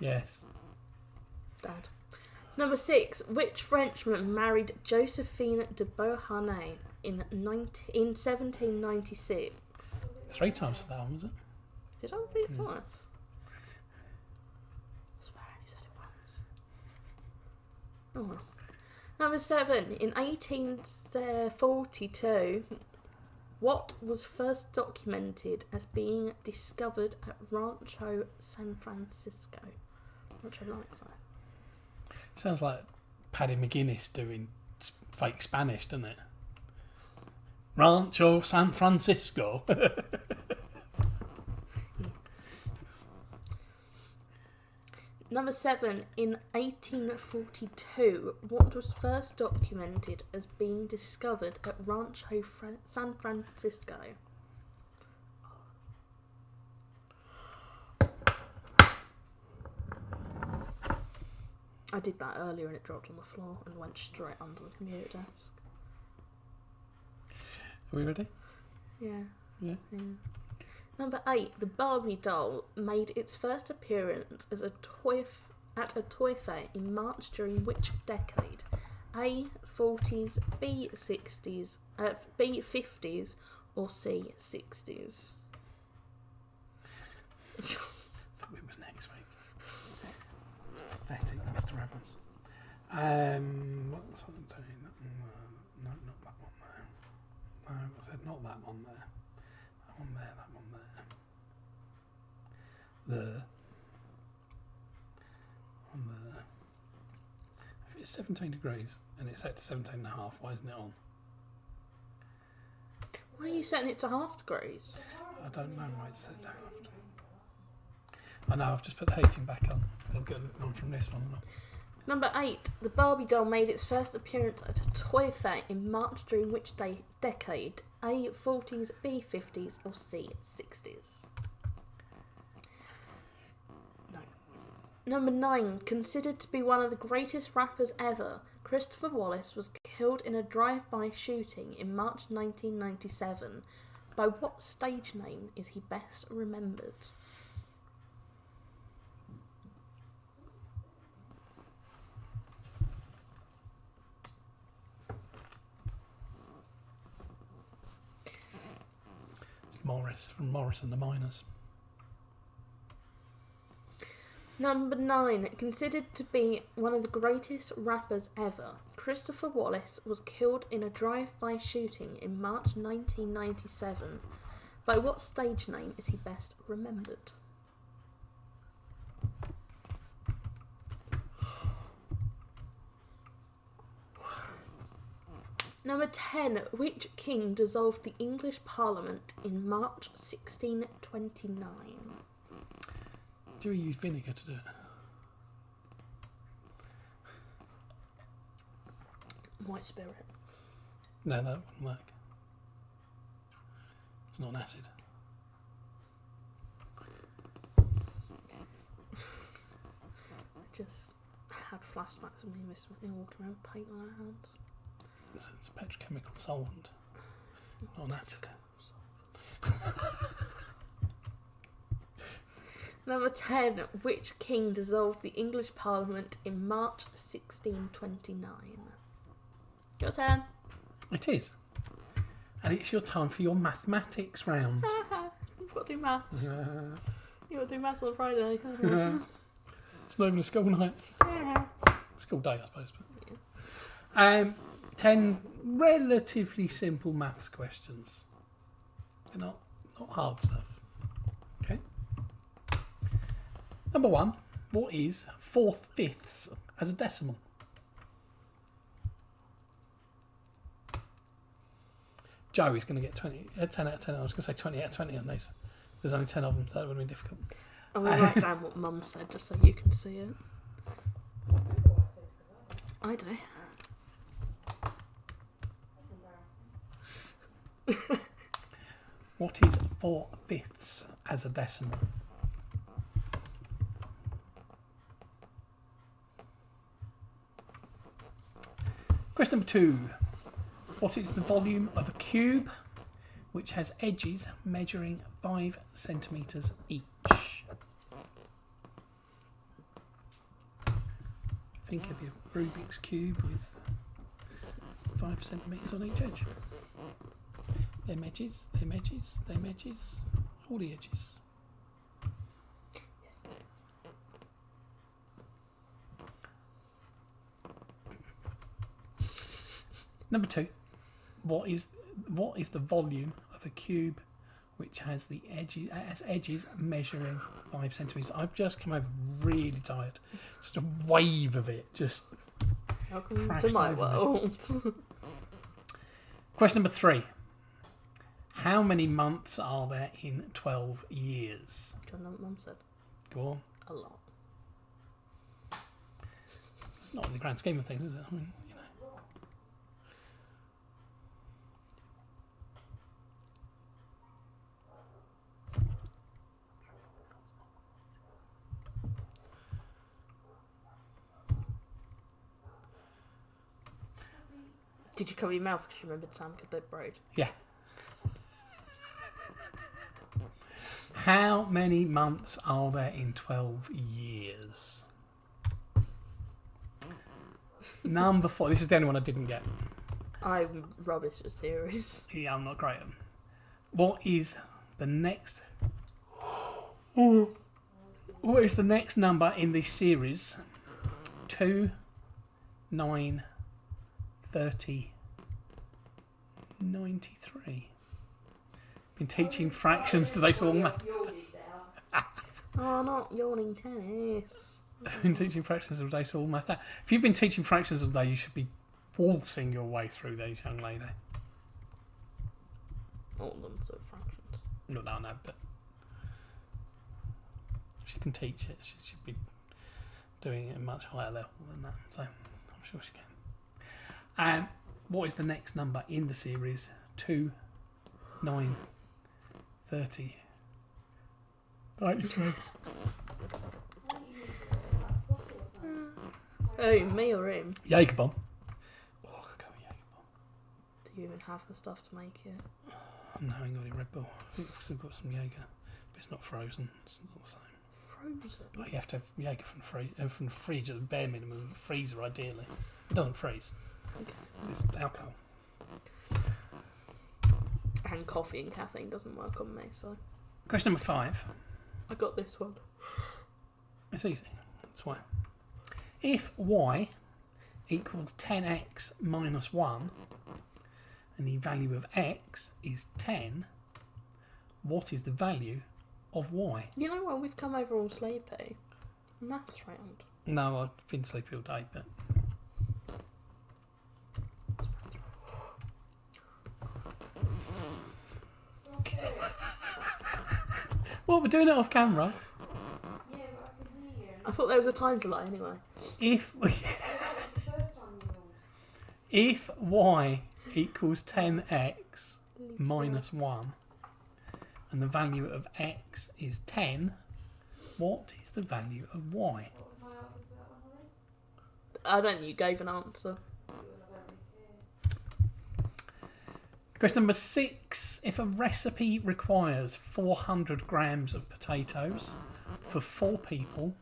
Yes. Dad. Number 6. Which Frenchman married Josephine de Beauharnais in 1796? 3 times for that one, was it? Did I repeat it twice? I swear I only said it once. Oh well. Number 7. In 1842, what was first documented as being discovered at Rancho San Francisco? Rancho likes that. Sounds like Paddy McGuinness doing fake Spanish, doesn't it? Rancho San Francisco. Number 7. In 1842, what was first documented as being discovered at Rancho San Francisco? I did that earlier and it dropped on the floor and went straight under the computer desk. Are we ready? Yeah. Yeah. Number 8. The Barbie doll made its first appearance as at a toy fair in March during which decade? A. 40s, B. 60s, B. 50s, or C. 60s? I thought it was next week. It's pathetic, Mr. Evans. What's what I'm doing? No, not that one there. No, I said not that one there. That one there, that one there. On there. If it's 17 degrees and it's set to 17.5, why isn't it on? Why are you setting it to half degrees? I don't know why it's set to half. I know, I've just put the heating back on. I'll get one from this one. Number 8. The Barbie doll made its first appearance at a toy fair in March during which decade? A. 40s, B. 50s, or C. 60s? No. Number 9. Considered to be one of the greatest rappers ever, Christopher Wallace was killed in a drive-by shooting in March 1997. By what stage name is he best remembered? Morris from Morris and the Miners. Number 9. Considered to be one of the greatest rappers ever, Christopher Wallace was killed in a drive-by shooting in March 1997. By what stage name is he best remembered? Number 10. Which king dissolved the English Parliament in March 1629? Do we use vinegar to do it? White spirit. No, that wouldn't work. It's not an acid. I just had flashbacks of me and Miss Whitney walking around with paint on our hands. It's a petrochemical solvent, not an acid. Number 10. Which king dissolved the English Parliament in March 1629? Your turn. It is. And it's your time for your mathematics round. You've got to do maths. You've got to do maths on Friday. It's not even a school night. Yeah. School day, I suppose. But. 10 relatively simple maths questions. They're not hard stuff. Okay. Number 1. What is 4/5 as a decimal? Joey's going to get 10 out of 10. I was going to say 20 out of 20 on these. There's only 10 of them, so that would have been difficult. I'm going to write down what Mum said just so you can see it. I do. What is 4/5 as a decimal? Question number 2. What is the volume of a cube which has edges measuring 5 centimetres each? Think of your Rubik's Cube with 5 centimetres on each edge. Them edges, them edges, them edges, all the edges. Number 2. What is the volume of a cube which has the edges measuring 5 centimetres? I've just come over really tired. Just a wave of it just Welcome crashed to my over me. world. Question number 3. How many months are there in 12 years? Do you know what Mum said? Go on. A lot. It's not in the grand scheme of things, is it? I mean, you know. Did you cover your mouth because you remembered Sam could they braid? Yeah. How many months are there in 12 years? Number 4. This is the only one I didn't get. I'm rubbish at series. Yeah, I'm not great at them. What is the next... What is the next number in this series? 2, 9, 30, 93. Been teaching fractions today, so all math. Oh, not yawning tennis. I've been teaching fractions all day, so all math. If you've been teaching fractions all day, you should be waltzing your way through these, young lady. All of them are fractions. No, but she can teach it. She should be doing it at a much higher level than that. So I'm sure she can. And what is the next number in the series? 2, 9, 30, 93. Oh, me or him? Jaeger bomb. Oh, I could go with Jaeger bomb. Do you even have the stuff to make it? No, I ain't got any Red Bull. I think I've still got some Jaeger, but it's not frozen. It's not the same. Frozen? Like you have to have Jaeger from the fridge at the bare minimum, freezer ideally. It doesn't freeze. Okay. It's alcohol. And coffee and caffeine doesn't work on me, so... Question number 5. I got this one. It's easy. That's why. If y equals 10x minus 1 and the value of x is 10, what is the value of y? You know what? We've come over all sleepy. Maths round. No, I've been sleepy all day, but... Well, we're doing it off camera. Yeah, but I can hear you. I thought there was a time delay anyway. If That was the first time you rolled. if y equals 10x minus 1 and the value of x is 10, what is the value of y? What was my answer to that one, Holly? I don't think you gave an answer. It was I don't really care. Question number 6. If a recipe requires 400 grams of potatoes for 4 people,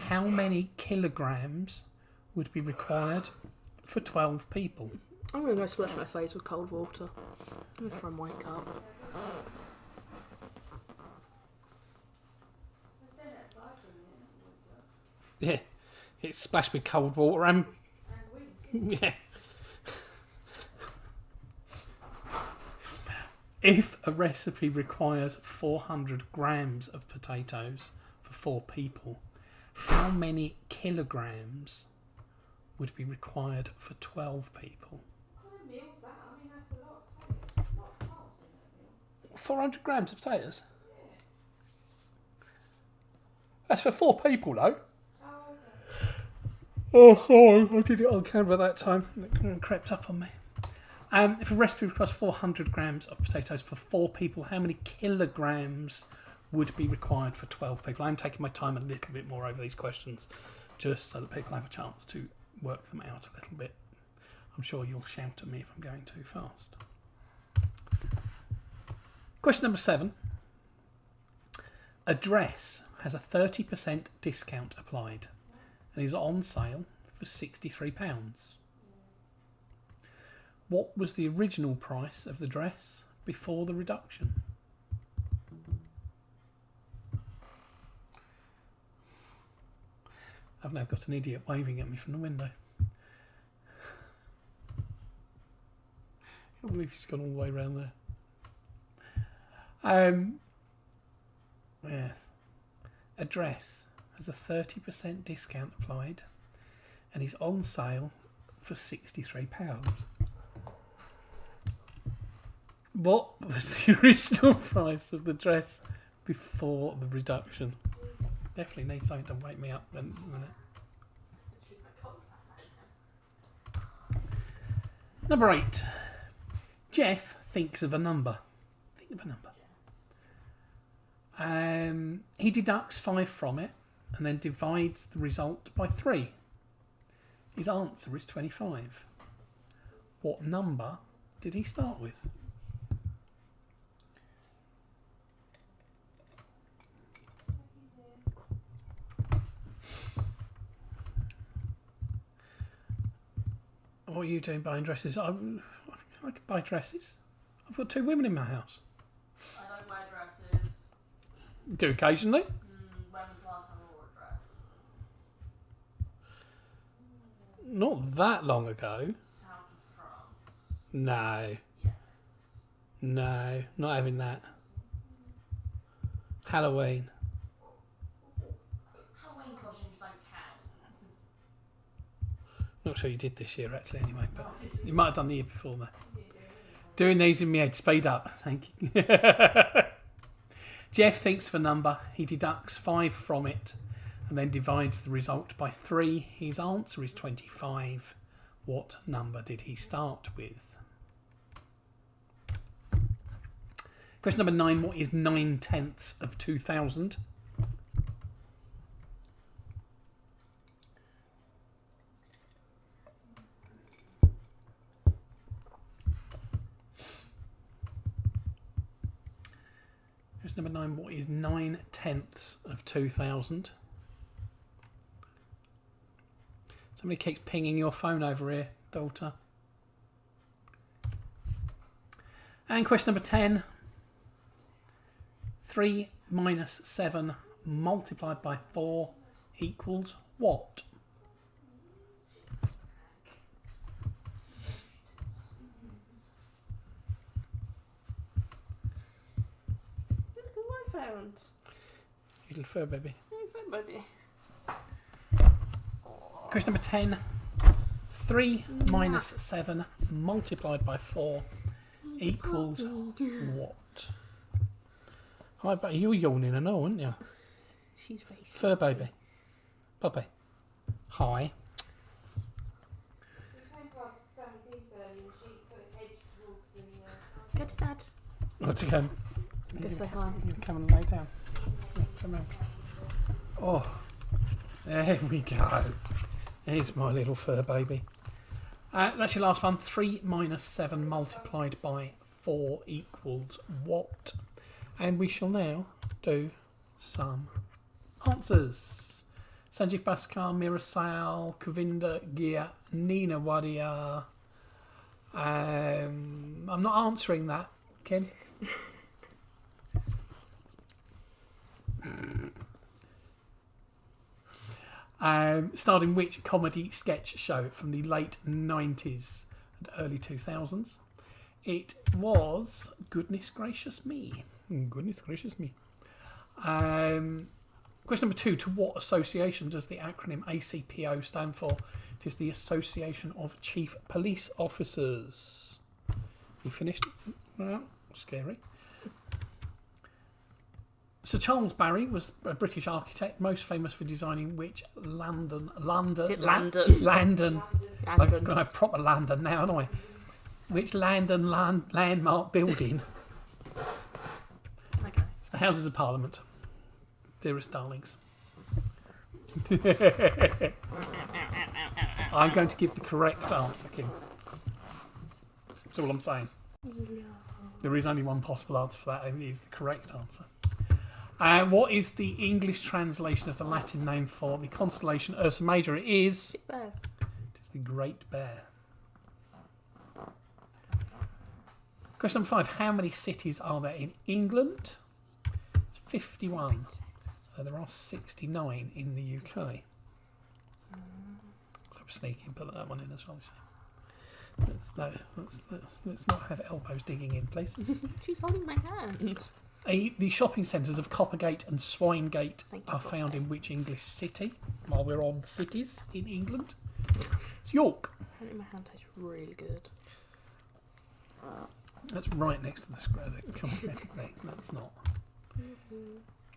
how many kilograms would be required for 12 people? I'm going to go splash my face with cold water. I'm going to try and wake up. They're saying that's cycling, yeah. Yeah, it's splashed with cold water and... And we. Yeah. If a recipe requires 400 grams of potatoes for 4 people, how many kilograms would be required for 12 people? What kind of meal's that? I mean, that's a lot of potatoes. A lot of carbs in that meal. 400 grams of potatoes? That's for 4 people, though. Oh, okay. Oh, I did it on camera that time. It crept up on me. If a recipe requires 400 grams of potatoes for 4 people, how many kilograms would be required for 12 people? I'm taking my time a little bit more over these questions, just so that people have a chance to work them out a little bit. I'm sure you'll shout at me if I'm going too fast. Question number 7. A dress has a 30% discount applied and is on sale for £63. What was the original price of the dress before the reduction? I've now got an idiot waving at me from the window. I can't believe she's gone all the way around there. Yes. A dress has a 30% discount applied and is on sale for £63. What was the original price of the dress before the reduction? Definitely need something to wake me up in a minute. Number 8. Jeff thinks of a number. Think of a number. He deducts 5 from it and then divides the result by 3. His answer is 25. What number did he start with? What are you doing buying dresses? I could buy dresses. I've got 2 women in my house. I don't wear dresses. Do occasionally. When was the last time I wore a dress? Not that long ago. South of France. No. Yes. No, not having that. Halloween. Halloween costumes don't count. Not sure you did this year actually anyway, but you might have done the year before that. Doing these in my head, speed up. Thank you. Jeff thinks of a number. He deducts 5 from it and then divides the result by 3. His answer is 25. What number did he start with? Question number 9. What is 9/10 of 2000? Question number 9. What is 9/10 of 2000? Somebody keeps pinging your phone over here, daughter. And question number 10. 3 minus 7 multiplied by 4 equals what? Look at my phone. You little fur baby. My phone, baby. Question number 10. 3 minus 7 multiplied by 4 equals what? I bet you're yawning and all, aren't you? She's very Fur baby. Puppy. Hi. We came past Sammy Dean's earlier and she sort of edged towards the... Go to Dad. What's it going? Go say hi. You come and lay down. Yeah, come on. Oh, there we go. Here's my little fur baby. That's your last one. 3 minus 7 multiplied by 4 equals what? And we shall now do some answers. Sanjeev Bhaskar, Mirasal, Kavinda, Gia, Nina Wadia. I'm not answering that, Kim. Starred in which comedy sketch show from the late 90s and early 2000s? It was Goodness Gracious Me. Goodness gracious me. Question number 2. To what association does the acronym ACPO stand for? It is the Association of Chief Police Officers. You finished? Well, scary. Sir Charles Barry was a British architect most famous for designing which London. London. I've got a proper London now, haven't I? Which land and landmark building? Okay. It's the Houses of Parliament. Dearest darlings. I'm going to give the correct answer, Kim. That's all I'm saying. There is only one possible answer for that, and it is the correct answer. What is the English translation of the Latin name for the constellation Ursa Major? It is the Great Bear. Question number 5. How many cities are there in England? It's 51. There are 69 in the UK. So we're sneaking, put that one in as well. So let's not have elbows digging in, please. She's holding my hand. The shopping centres of Coppergate and Swinegate Thank you, are found in which English city? While we're on cities in England, it's York. Apparently my hand tastes really good. That's right next to the square. That's not.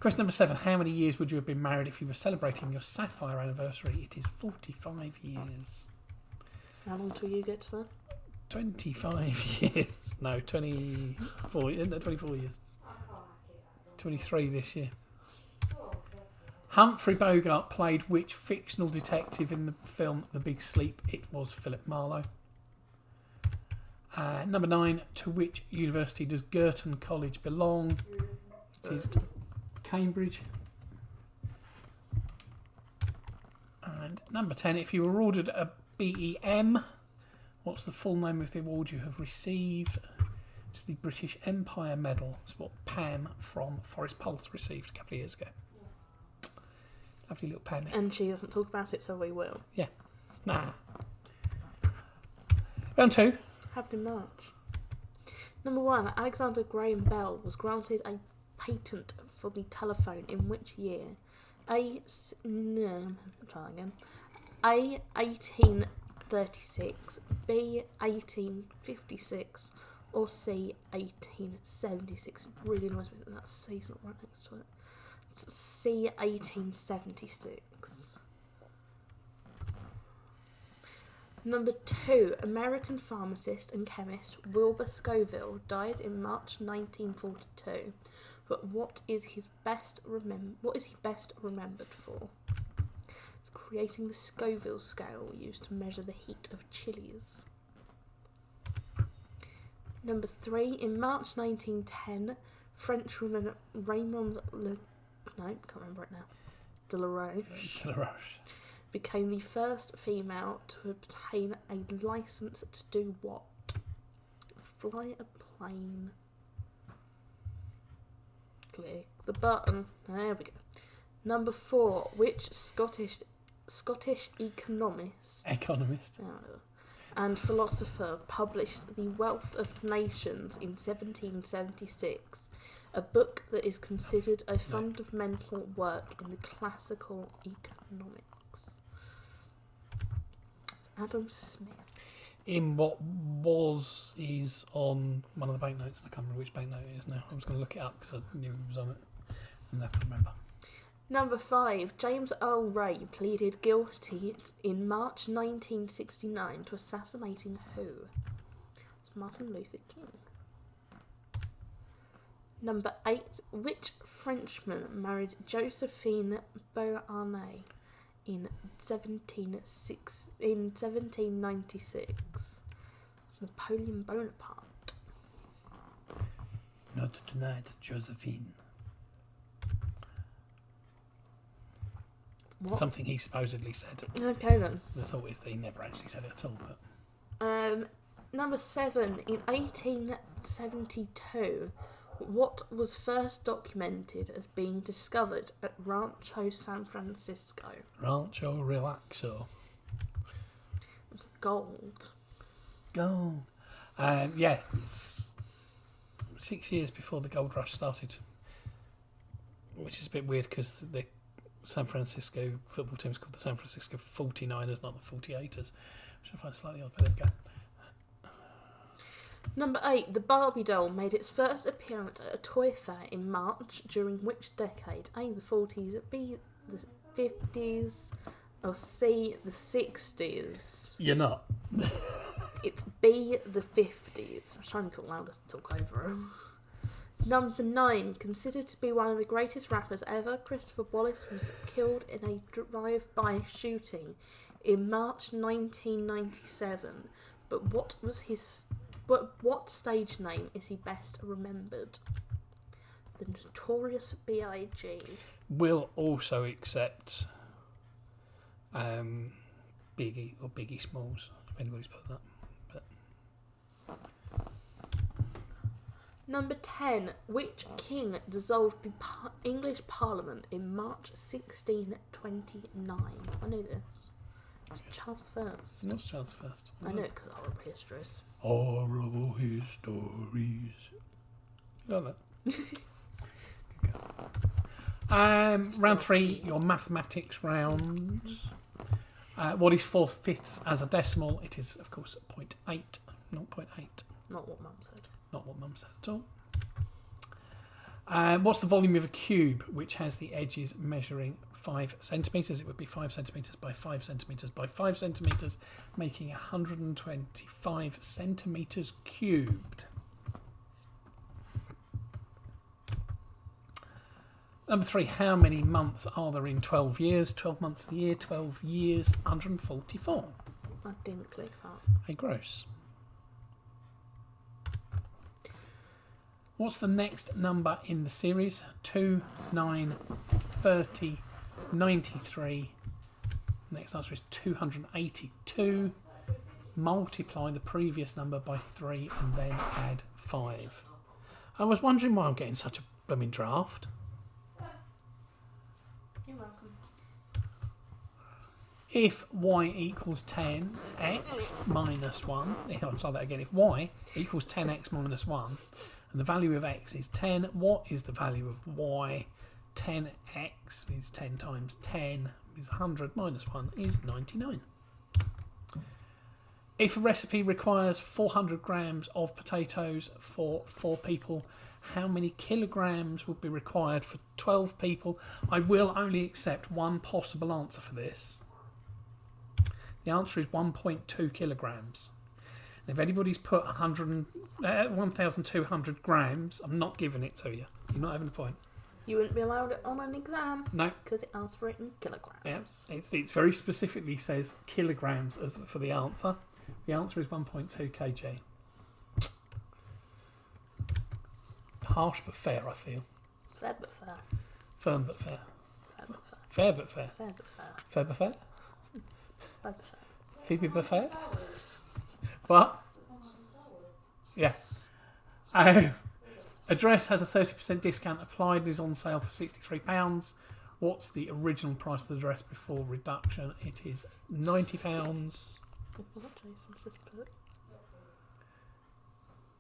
Question number 7. How many years would you have been married if you were celebrating your sapphire anniversary? It is 45 years. How long till you get to that? 25 years. No, 24 years. 23 this year. Humphrey Bogart played which fictional detective in the film The Big Sleep? It was Philip Marlowe. Number 9. To which university does Girton College belong? It is Cambridge. And number 10. If you were awarded a BEM, what's the full name of the award you have received? It's the British Empire Medal. It's what Pam from Forest Pulse received a couple of years ago. Lovely little Pam. And she doesn't talk about it, so we will. Yeah. Nah. Round 2. Happened in March. Number 1. Alexander Graham Bell was granted a patent for the telephone in which year? A. 1836, B. 1856, or C. 1876. It really annoys me that C's not right next to it. It's C. 1876. Number 2. American pharmacist and chemist Wilbur Scoville died in March 1942. But what is he best remembered for? It's creating the Scoville scale used to measure the heat of chilies. Number 3. In March 1910, Frenchwoman Raymond de la Roche became the first female to obtain a license to do what? Fly a plane. Click the button. There we go. Number 4. Which Scottish economist and philosopher published The Wealth of Nations in 1776, a book that is considered a fundamental work in the classical economics? Adam Smith. In what is on one of the banknotes. I can't remember which banknote it is now. I was going to look it up because I knew it was on it. And I can't remember. Number 5. James Earl Ray pleaded guilty in March 1969 to assassinating who? It's Martin Luther King. Number 8. Which Frenchman married Josephine Beauharnais in 1796? It's Napoleon Bonaparte. Not tonight, Josephine. What? Something he supposedly said. Okay then. The thought is that he never actually said it at all. But Number 7. In 1872, what was first documented as being discovered at Rancho San Francisco? Rancho Relaxo. It was gold. Gold. 6 years before the gold rush started, which is a bit weird because the San Francisco football team is called the San Francisco 49ers, not the 48ers, which I find slightly odd, but there we go. Number 8. The Barbie doll made its first appearance at a toy fair in March during which decade? A. The 40s, B. The 50s, or C. The 60s? You're not. It's B, the 50s. I'm trying to talk louder to talk over him. Number 9. Considered to be one of the greatest rappers ever, Christopher Wallace was killed in a drive-by shooting in March 1997. But what stage name is he best remembered? The Notorious B.I.G. Will also accept Biggie or Biggie Smalls, if anybody's put that. Number 10. Which king dissolved the English Parliament in March 1629? I know this. Charles First. What's Charles First? I know it because of horrible histories. Horrible histories. You got that? Round 3, your mathematics rounds. What is 4/5 as a decimal? It is, of course, 0.8. 0.8. Not what Mum said. Not what Mum said at all. What's the volume of a cube which has the edges measuring 5 centimetres? It would be 5 centimetres by 5 centimetres by 5 centimetres, making 125 centimetres cubed. Number 3, how many months are there in 12 years? 12 months a year, 12 years, 144. I didn't click that. Hey, gross. What's the next number in the series? 2, 9, 30, 93. Next answer is 282. Multiply the previous number by 3 and then add 5. I was wondering why I'm getting such a blooming draft. You're welcome. If y equals 10, x minus 1, I'll try that again. If y equals 10x minus 1, and the value of x is 10, what is the value of y? 10x is 10 times 10 is 100 minus 1 is 99. If a recipe requires 400 grams of potatoes for 4 people, how many kilograms would be required for 12 people? I will only accept one possible answer for this. The answer is 1.2 kilograms. And if anybody's put 1,200 grams, I'm not giving it to you. You're not having a point. You wouldn't be allowed it on an exam. No. Because it asks for it in kilograms. Yeah, it's very specifically says kilograms as for the answer. The answer is 1.2 kg. Harsh but fair, I feel. Fair but fair. Firm but fair. Fair but fair. Fair but fair. Fair but fair. Fair but fair. Fair but fair. Phoebe but fair. What? Yeah. A dress has a 30% discount applied and is on sale for £63. What's the original price of the dress before reduction? It is £90. What Jason's just put?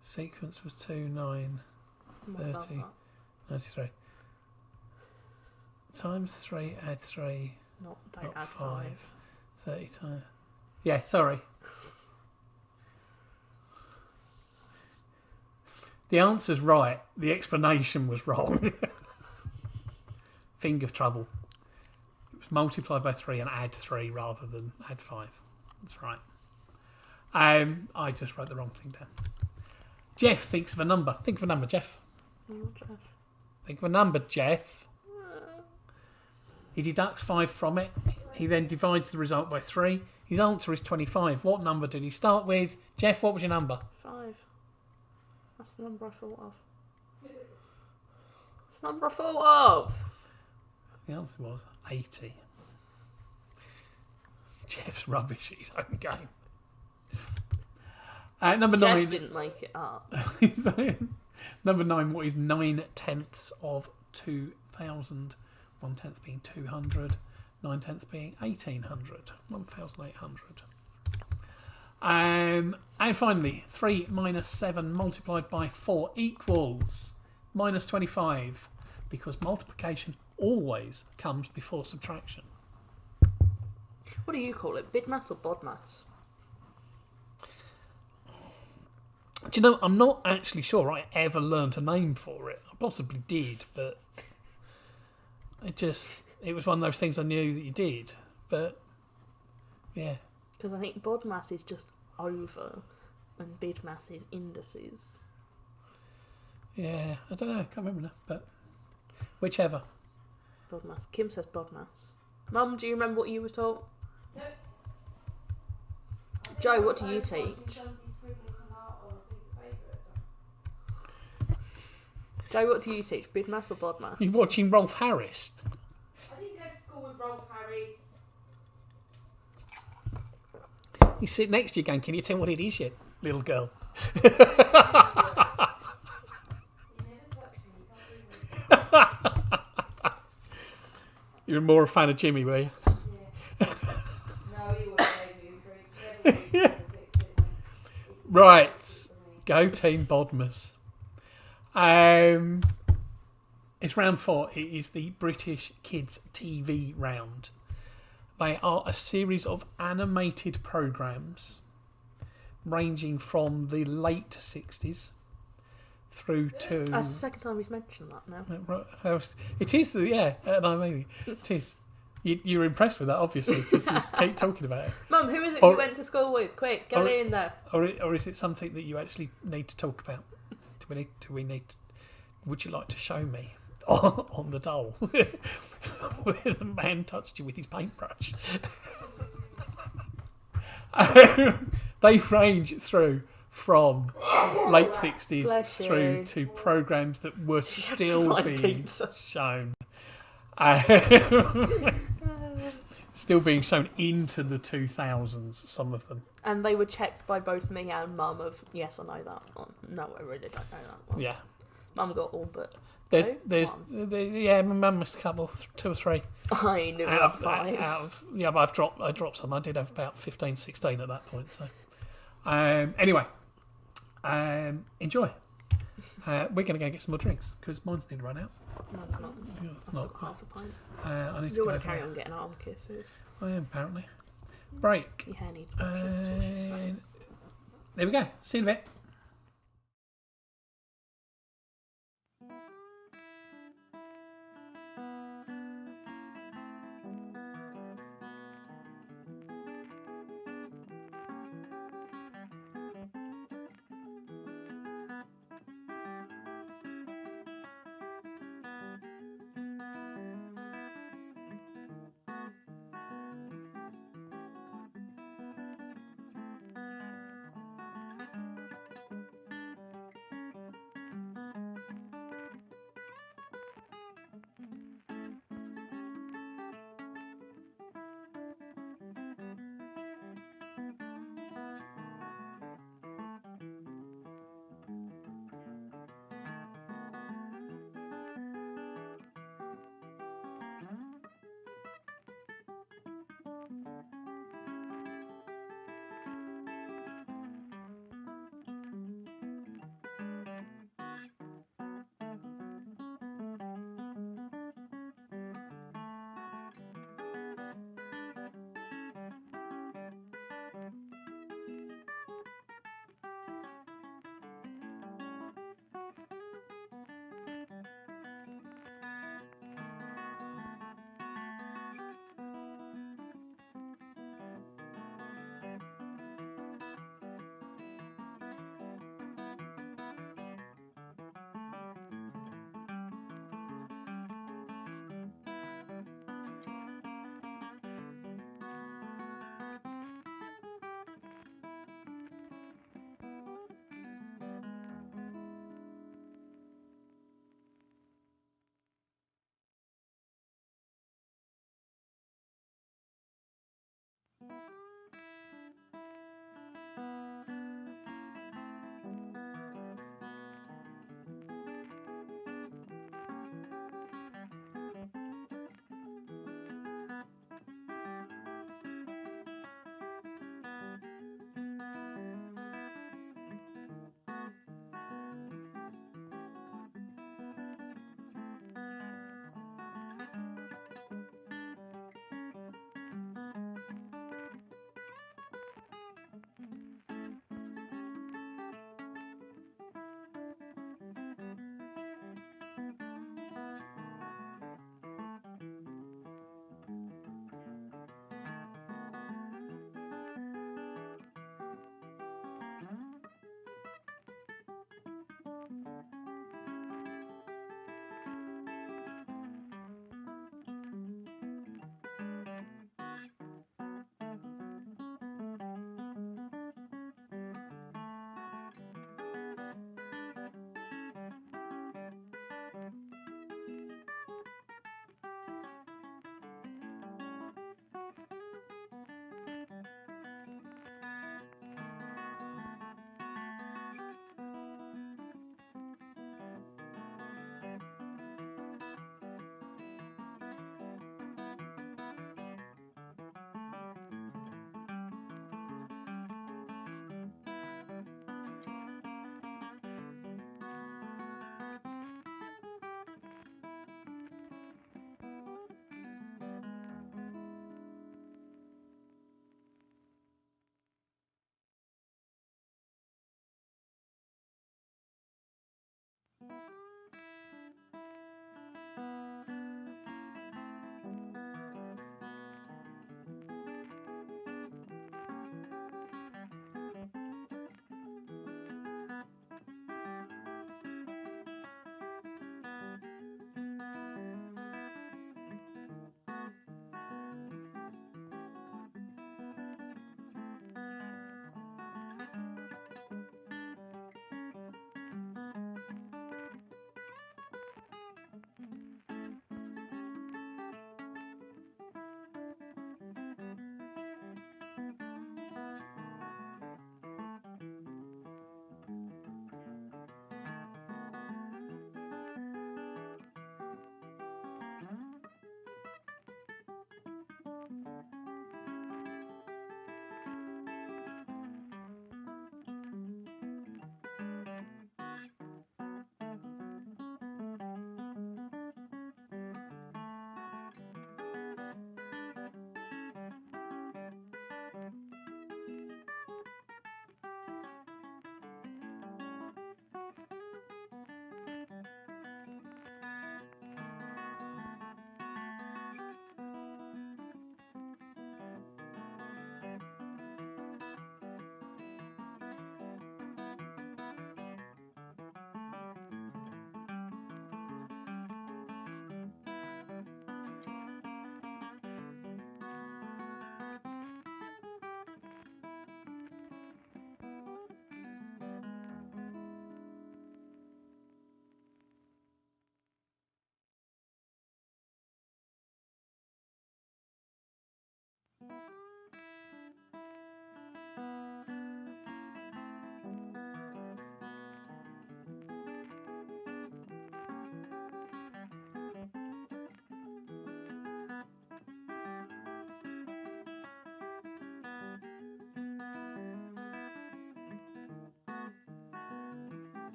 Sequence was 2, 9, 30, 93. Times 3, add 3. Don't Not add 5. 30 times. Yeah, sorry. The answer's right. The explanation was wrong. Finger trouble. It was multiplied by 3 and add 3 rather than add 5. That's right. I just wrote the wrong thing down. Jeff thinks of a number. Think of a number, Jeff. Jeff. Think of a number, Jeff. He deducts 5 from it. He then divides the result by 3. His answer is 25. What number did he start with? Jeff, what was your number? 5. That's the number I thought of. That's the number I thought of! The answer was 80. Jeff's rubbish at his own game. Number Jeff 9. didn't make it up. Number 9. What is 9/10 of 2,000? 1/10 being 200. 9/10 being 1,800. 1,800. And finally, 3 minus 7 multiplied by 4 equals minus 25, because multiplication always comes before subtraction. What do you call it? Bidmas or bodmas? Do you know, I'm not actually sure I ever learnt a name for it. I possibly did, but it was one of those things I knew that you did. But, yeah. Because I think bodmas is just over and BIDMAS is indices. Yeah, I don't know. I can't remember now, but whichever. BODMAS. Kim says BODMAS. Mum, do you remember what you were taught? No. Joe, what do you teach? Joe, what do you teach? BIDMAS or BODMAS? You're watching Rolf Harris. I didn't go to school with Rolf Harris. You sit next to you going, can you tell what it is yet, little girl? You never touched me. You can't do me. You're more a fan of Jimmy, were you? Yeah. No, he would have made me a drink. Right. Go Team Bodmas. It's round 4. It is the British Kids TV round. They are a series of animated programmes ranging from the late 60s through to... That's the second time he's mentioned that now. It is, I mean, it is. You're impressed with that, obviously, because you keep talking about it. Mum, who is it Or- you went to school with? Quick, get in there. Or is it something that you actually need to talk about? Would you like to show me on the doll where the man touched you with his paintbrush? They range through from late 60s Bless through you. to programmes that were still find being pizza. shown. Still being shown into the 2000s, some of them. And they were checked by both me and Mum of, yes, I know that one. No, I really don't know that one. Yeah. Mum got all but My mum missed a couple, 2 or 3. I knew it was 5. But I dropped some. I did have about 15, 16 at that point. So, anyway, enjoy. We're going to go get some more drinks because mine's nearly run out. Mine's not. It's I've not. got half a pint. I need to You're go going to carry over. on getting arm kisses. I am apparently. Break. Your hair needs brushing, that's what she's saying. And there we go. See you in a bit.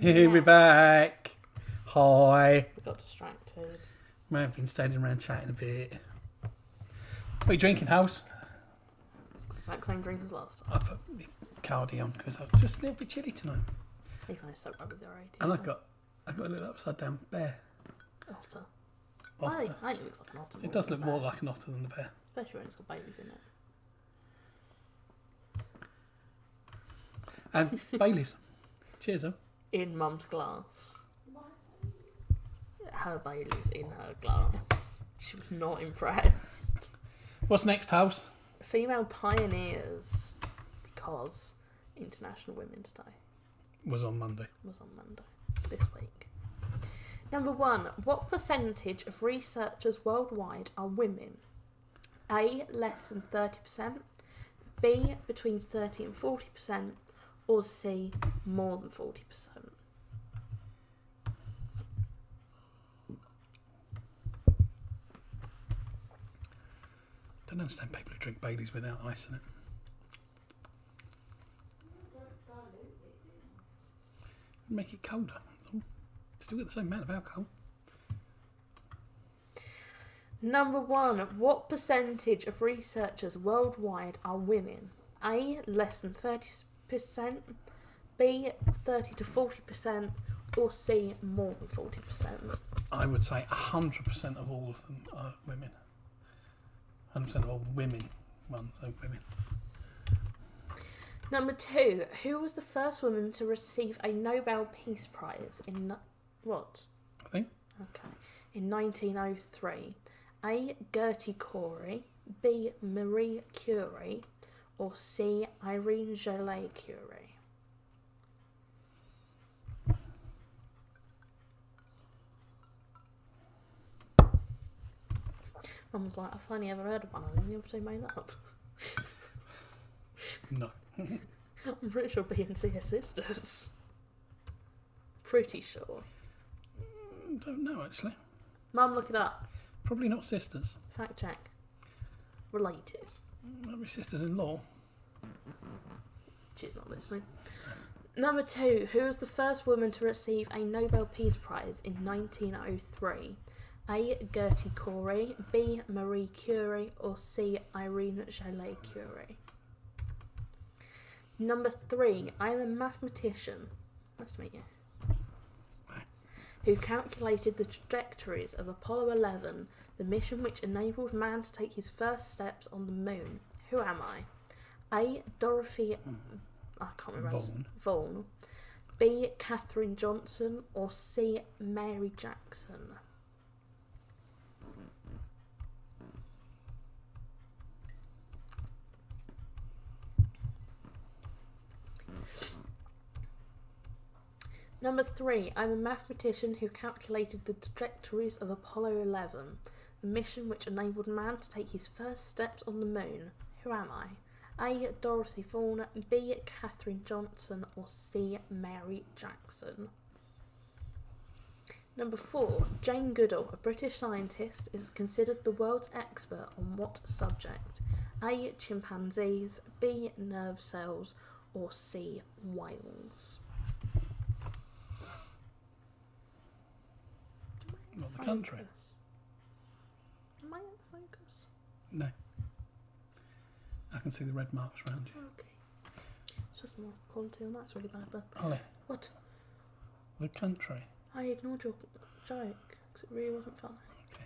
Here we're back. Hi. We got distracted. May have been standing around chatting a bit. What are you drinking, House? It's the exact same drink as last time. I put my cardi on because I'm just a little bit chilly tonight. Even though it's so bad with their idea. And I got a little upside down bear. Otter. Otter. I think it looks like an otter. It does look more like an otter than a bear. Especially when it's got babies in it. And Bailey's. Cheers, though. In Mum's glass. Her Bailey's in her glass. She was not impressed. What's next, House? Female pioneers. Because International Women's Day Was on Monday. was on Monday this week. Number 1. What percentage of researchers worldwide are women? A. Less than 30%. B. Between 30 and 40%. Or C. More than 40%. Don't understand people who drink Baileys without ice in it. Make it colder. That's all. Still get the same amount of alcohol. Number 1. What percentage of researchers worldwide are women? A. Less than 30%. B. 30 to 40%. Or C. More than 40%. I would say 100% of all of them are women. 100% of all women ones are women. Number 2. Who was the first woman to receive a Nobel Peace Prize in... What? I think. Okay. In 1903. A. Gertie Corey. B. Marie Curie. Or C. Irene Jolie Curie. Mum was like, I've only ever heard of one of them. You obviously made that up. No. I'm pretty sure B and C are sisters. Pretty sure. Don't know, actually. Mum, look it up. Probably not sisters. Fact check. Related. Might be sisters-in-law. She's not listening. Number 2. Who was the first woman to receive a Nobel Peace Prize in 1903? A. Gertie Corey. B. Marie Curie. Or C. Irene Jolie Curie. Number 3. I am a mathematician. Nice to meet you. Who calculated the trajectories of Apollo 11, the mission which enabled man to take his first steps on the moon. Who am I? A. Dorothy... I can't remember. Vaughan. B. Katherine Johnson. Or C. Mary Jackson. Number 3. I'm a mathematician who calculated the trajectories of Apollo 11, the mission which enabled man to take his first steps on the moon. Who am I? A. Dorothy Vaughan. B. Katherine Johnson. Or C. Mary Jackson. Number 4. Jane Goodall, a British scientist, is considered the world's expert on what subject? A. Chimpanzees. B. Nerve cells. Or C. Whales. Not the country. Am I in focus? No. I can see the red marks around you. Okay. It's just more quality on that's really bad then. Ollie, What? the country. I ignored your joke because it really wasn't funny. Okay.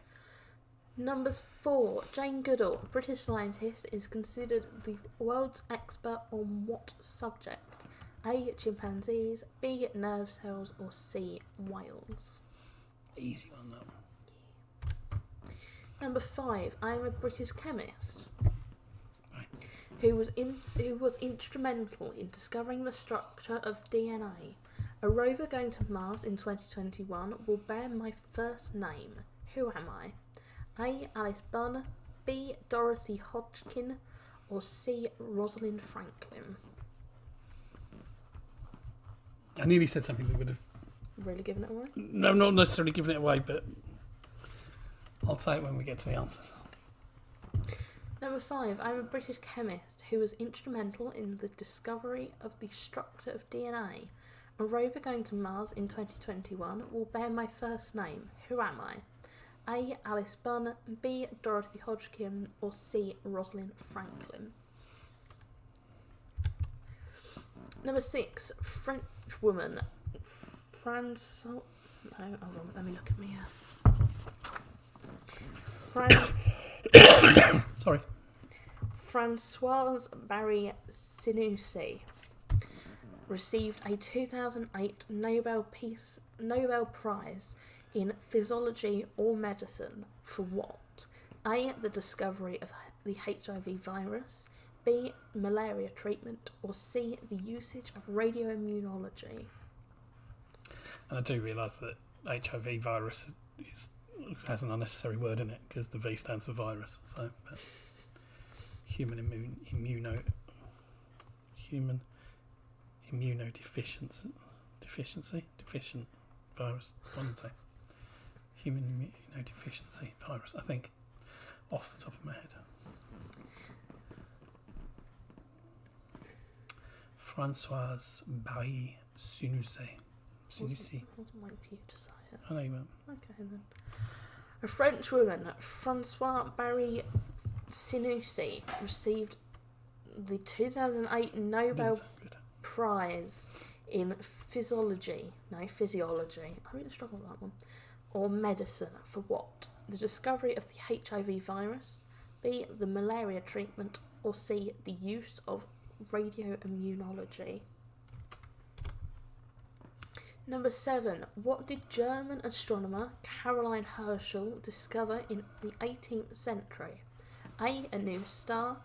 Number 4. Jane Goodall, a British scientist, is considered the world's expert on what subject? A. Chimpanzees. B. Nerve cells. Or C. Whales. Easy one, though. Number 5. I am a British chemist Right. who was instrumental in discovering the structure of DNA. A rover going to Mars in 2021 will bear my first name. Who am I? A. Alice Bunn. B. Dorothy Hodgkin. Or C. Rosalind Franklin. I nearly said something that would have... Really giving it away? No, not necessarily giving it away, but I'll say it when we get to the answers. Number 5. I'm a British chemist who was instrumental in the discovery of the structure of DNA. A rover going to Mars in 2021 will bear my first name. Who am I? A. Alice Bunn, B. Dorothy Hodgkin, or C. Rosalind Franklin. Number 6. French woman. No, hold on, let me look at me. Sorry. Françoise Barry Sinoussi received a 2008 Nobel Prize in Physiology or Medicine for what? A. The discovery of the HIV virus, B. Malaria treatment, or C. The usage of radioimmunology. And I do realise that HIV virus has an unnecessary word in it because the V stands for virus. So, but human immunodeficiency deficient virus. What did I say? Human immunodeficiency virus. I think, off the top of my head. Françoise Barry Sinoussi. I wasn't waiting for you to say it. I know you won't. Okay then. A French woman, Françoise Barry Sinoussi, received the 2008 Nobel Prize in Physiology. I really struggle with that one. Or medicine for what? The discovery of the HIV virus, B. The malaria treatment, or C. The use of radioimmunology. Number 7. What did German astronomer Caroline Herschel discover in the 18th century? A. A new star.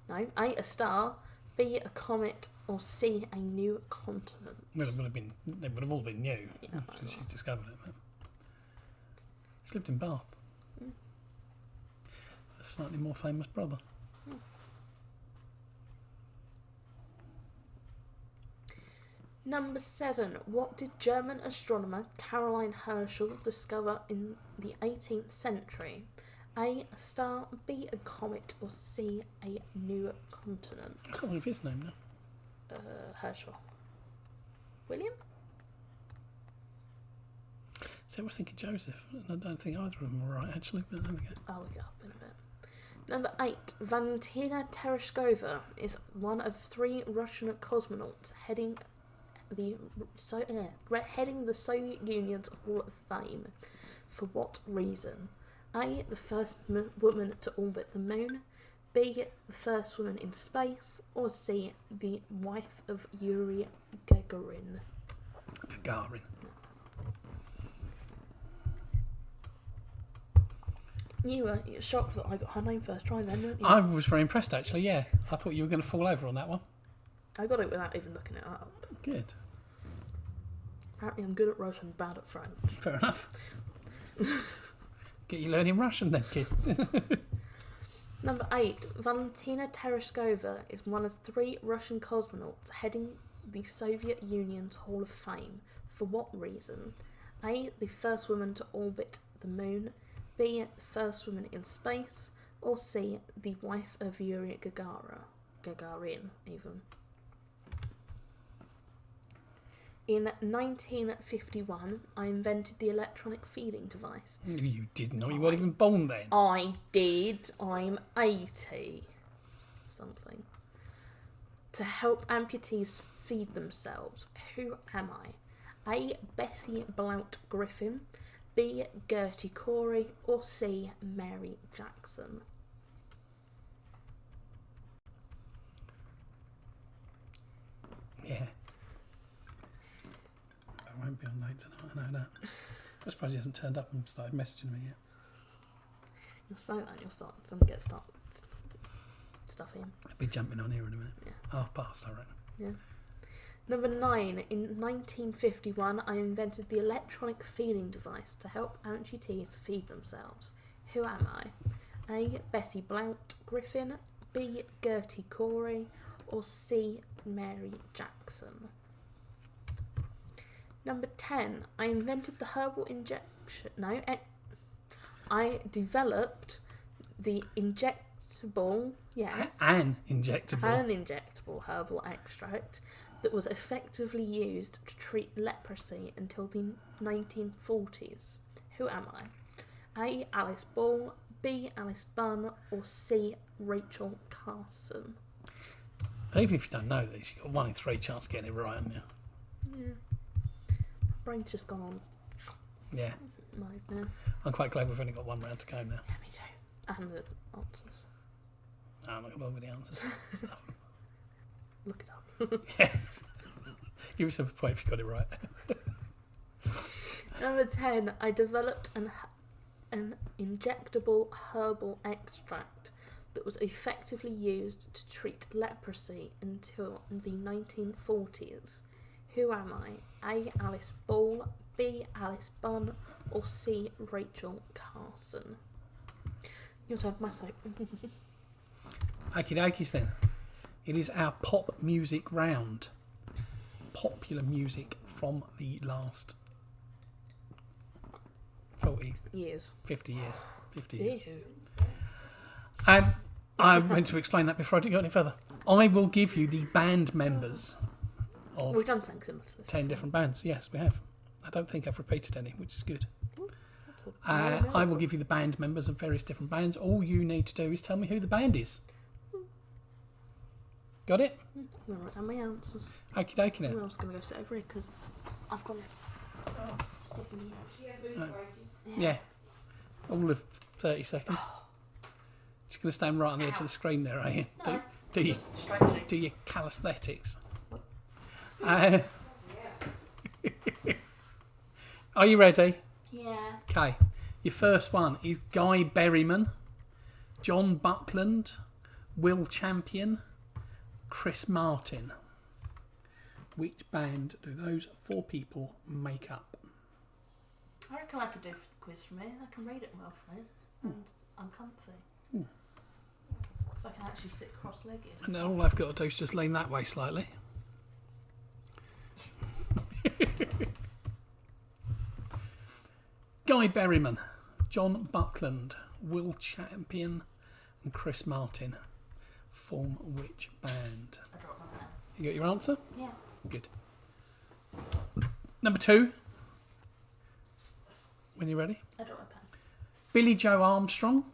No. A. A star. B. A comet. Or C. A new continent. Well, they would have all been new Yeah, since she's discovered it. But she lived in Bath. A slightly more famous brother. Number 7. What did German astronomer Caroline Herschel discover in the 18th century? A. A star. B. A comet. Or C. A new continent. I can't think of his name now. Herschel. William? See, I was thinking Joseph, and I don't think either of them were right, actually, but there we go. I'll look it up in a bit. Number 8. Valentina Tereshkova is one of 3 Russian cosmonauts heading the Soviet Union's Hall of Fame. For what reason? A. The first woman to orbit the moon. B. The first woman in space. Or C. The wife of Yuri Gagarin. Gagarin. You were shocked that I got her name first try then, weren't you? I was very impressed, actually, yeah. I thought you were going to fall over on that one. I got it without even looking it up. Good. Apparently I'm good at Russian, bad at French. Fair enough. Get you learning Russian then, kid. Number 8. Valentina Tereshkova is one of 3 Russian cosmonauts heading the Soviet Union's Hall of Fame. For what reason? A. The first woman to orbit the moon. B. The first woman in space. Or C. The wife of Yuri Gagarin, even. In 1951, I invented the electronic feeding device. You did not. You weren't even born then. I did. I'm 80. Something. To help amputees feed themselves. Who am I? A. Bessie Blount Griffin. B. Gertie Corey. Or C. Mary Jackson. Yeah. I won't be on late tonight, I know that. I'm surprised he hasn't turned up and started messaging me yet. You'll say that and you'll start stuff in. I'll be jumping on here in a minute. Yeah. 1:30, I reckon. Yeah. Number 9. In 1951, I invented the electronic feeding device to help amputees feed themselves. Who am I? A. Bessie Blount Griffin. B. Gertie Corey. Or C. Mary Jackson. Number 10. I invented the herbal injection. No, I developed the injectable. Yes. An injectable. An injectable herbal extract that was effectively used to treat leprosy until the 1940s? Who am I? A. Alice Ball, B. Alice Bunn, or C. Rachel Carson? Even if you don't know these, you've got 1 in 3 chance of getting it right, haven't you? Yeah. My brain's just gone on Yeah. mode now. I'm quite glad we've only got 1 round to go now. Yeah, me too. And the answers. No, I'm not going to bother with the answers. Stuff. Look it up. Yeah. Give yourself a point if you got it right. Number 10. I developed an injectable herbal extract that was effectively used to treat leprosy until the 1940s. Who am I? A. Alice Ball, B. Alice Bunn, or C. Rachel Carson? Your turn, Matto. Okie dokies then. It is our pop music round. Popular music from the last 40, Years. 50 years. 50 years. Ew. I meant to explain that before I go any further. I will give you the band members of We've done something similar to this. 10 different bands. Yes, we have. I don't think I've repeated any, which is good. That's I will give you the band members of various different bands. All you need to do is tell me who the band is. Got it? I'm going to write down my answers. Okie dokie I'm now. also going to go sit over here because I've got sticky ears. Yeah, mood breakers. Yeah. All of 30 seconds. Just going to stand right on the edge of the screen there, are you? No. Do your calisthenics. Are you ready? Yeah. Okay. Your first one is Guy Berryman, John Buckland, Will Champion, Chris Martin. Which band do those 4 people make up? I reckon I could do a quiz from here. I can read it well from it. And I'm comfy. So I can actually sit cross-legged. And then all I've got to do is just lean that way slightly. Guy Berryman, John Buckland, Will Champion and Chris Martin form which band? I dropped my pen. You got your answer? Yeah. Good. Number 2. When you're ready. I dropped my pen. Billy Joe Armstrong,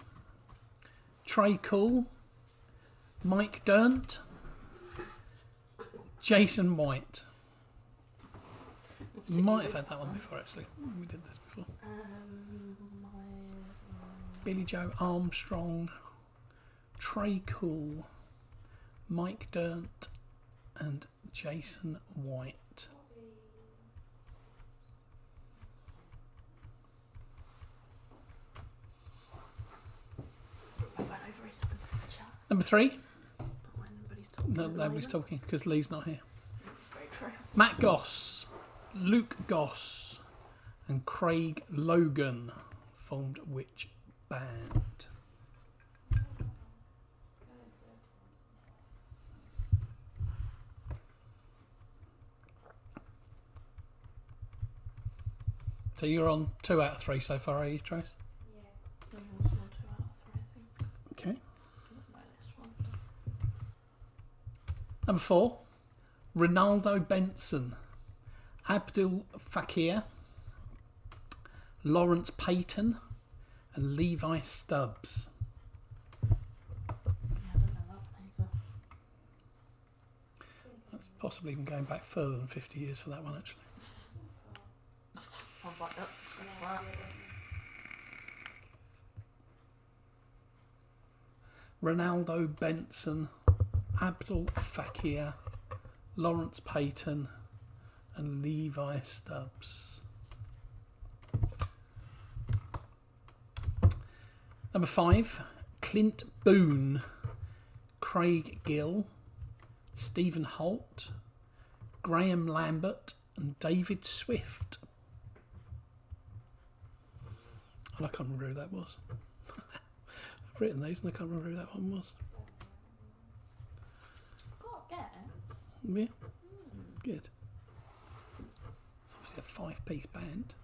Trey Cool, Mike Dirnt, Jason White. You might have had that one before, actually. We did this before. Billy Joe Armstrong, Trey Cool, Mike Dirnt, and Jason White. My phone over here so I can see the chat. Number 3. Not when anybody's talking. No, at the nobody's moment. talking because Lee's not here. Very true. Matt Goss, Luke Goss, and Craig Logan formed which band? So you're on 2 out of 3 so far, are you, Trace? Yeah, I was on 2 out of 3, I think. Okay. Not my list one. Number 4, Ronaldo Benson, Abdul Fakir, Lawrence Payton, and Levi Stubbs. Yeah, I don't know that one either. That's possibly even going back further than 50 years for that one, actually. I was like, oh, it's going to work. Ronaldo Benson, Abdul Fakir, Lawrence Payton, and Levi Stubbs. Number 5, Clint Boone, Craig Gill, Stephen Holt, Graham Lambert, and David Swift. And I can't remember who that was. I've written these and I can't remember who that one was. Got a guess. Yeah, good. It's obviously a 5-piece band.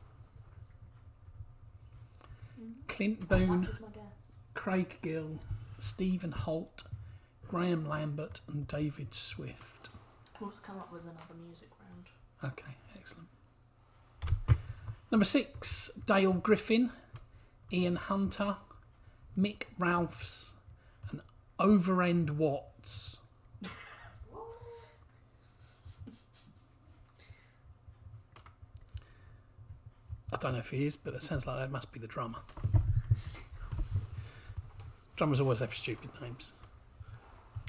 Clint Boone, That is my guess. Craig Gill, Stephen Holt, Graham Lambert, and David Swift. We'll also come up with another music round. Okay, excellent. Number 6, Dale Griffin, Ian Hunter, Mick Ralphs, and Overend Watts. I don't know if he is, but it sounds like that must be the drummer. Drummers always have stupid names.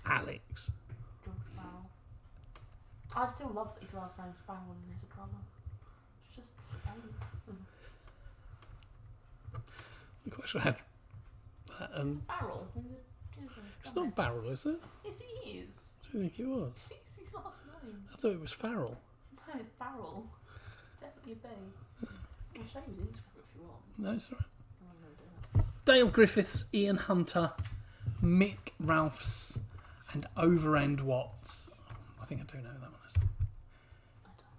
Alex. George Barrel. I still love that his last name's Barrel and he's a drummer. It's just funny. I'm quite sure I had that. Barrel. It's not Barrel, is it? Yes, it is. What do you think it was? It's his last name. I thought it was Farrell. No, it's Barrel. Definitely a B. I'll show you his Instagram if you want. No, it's all right. I'm not doing it. Dale Griffiths, Ian Hunter, Mick Ralphs, and Overend Watts. I think I do know that one is.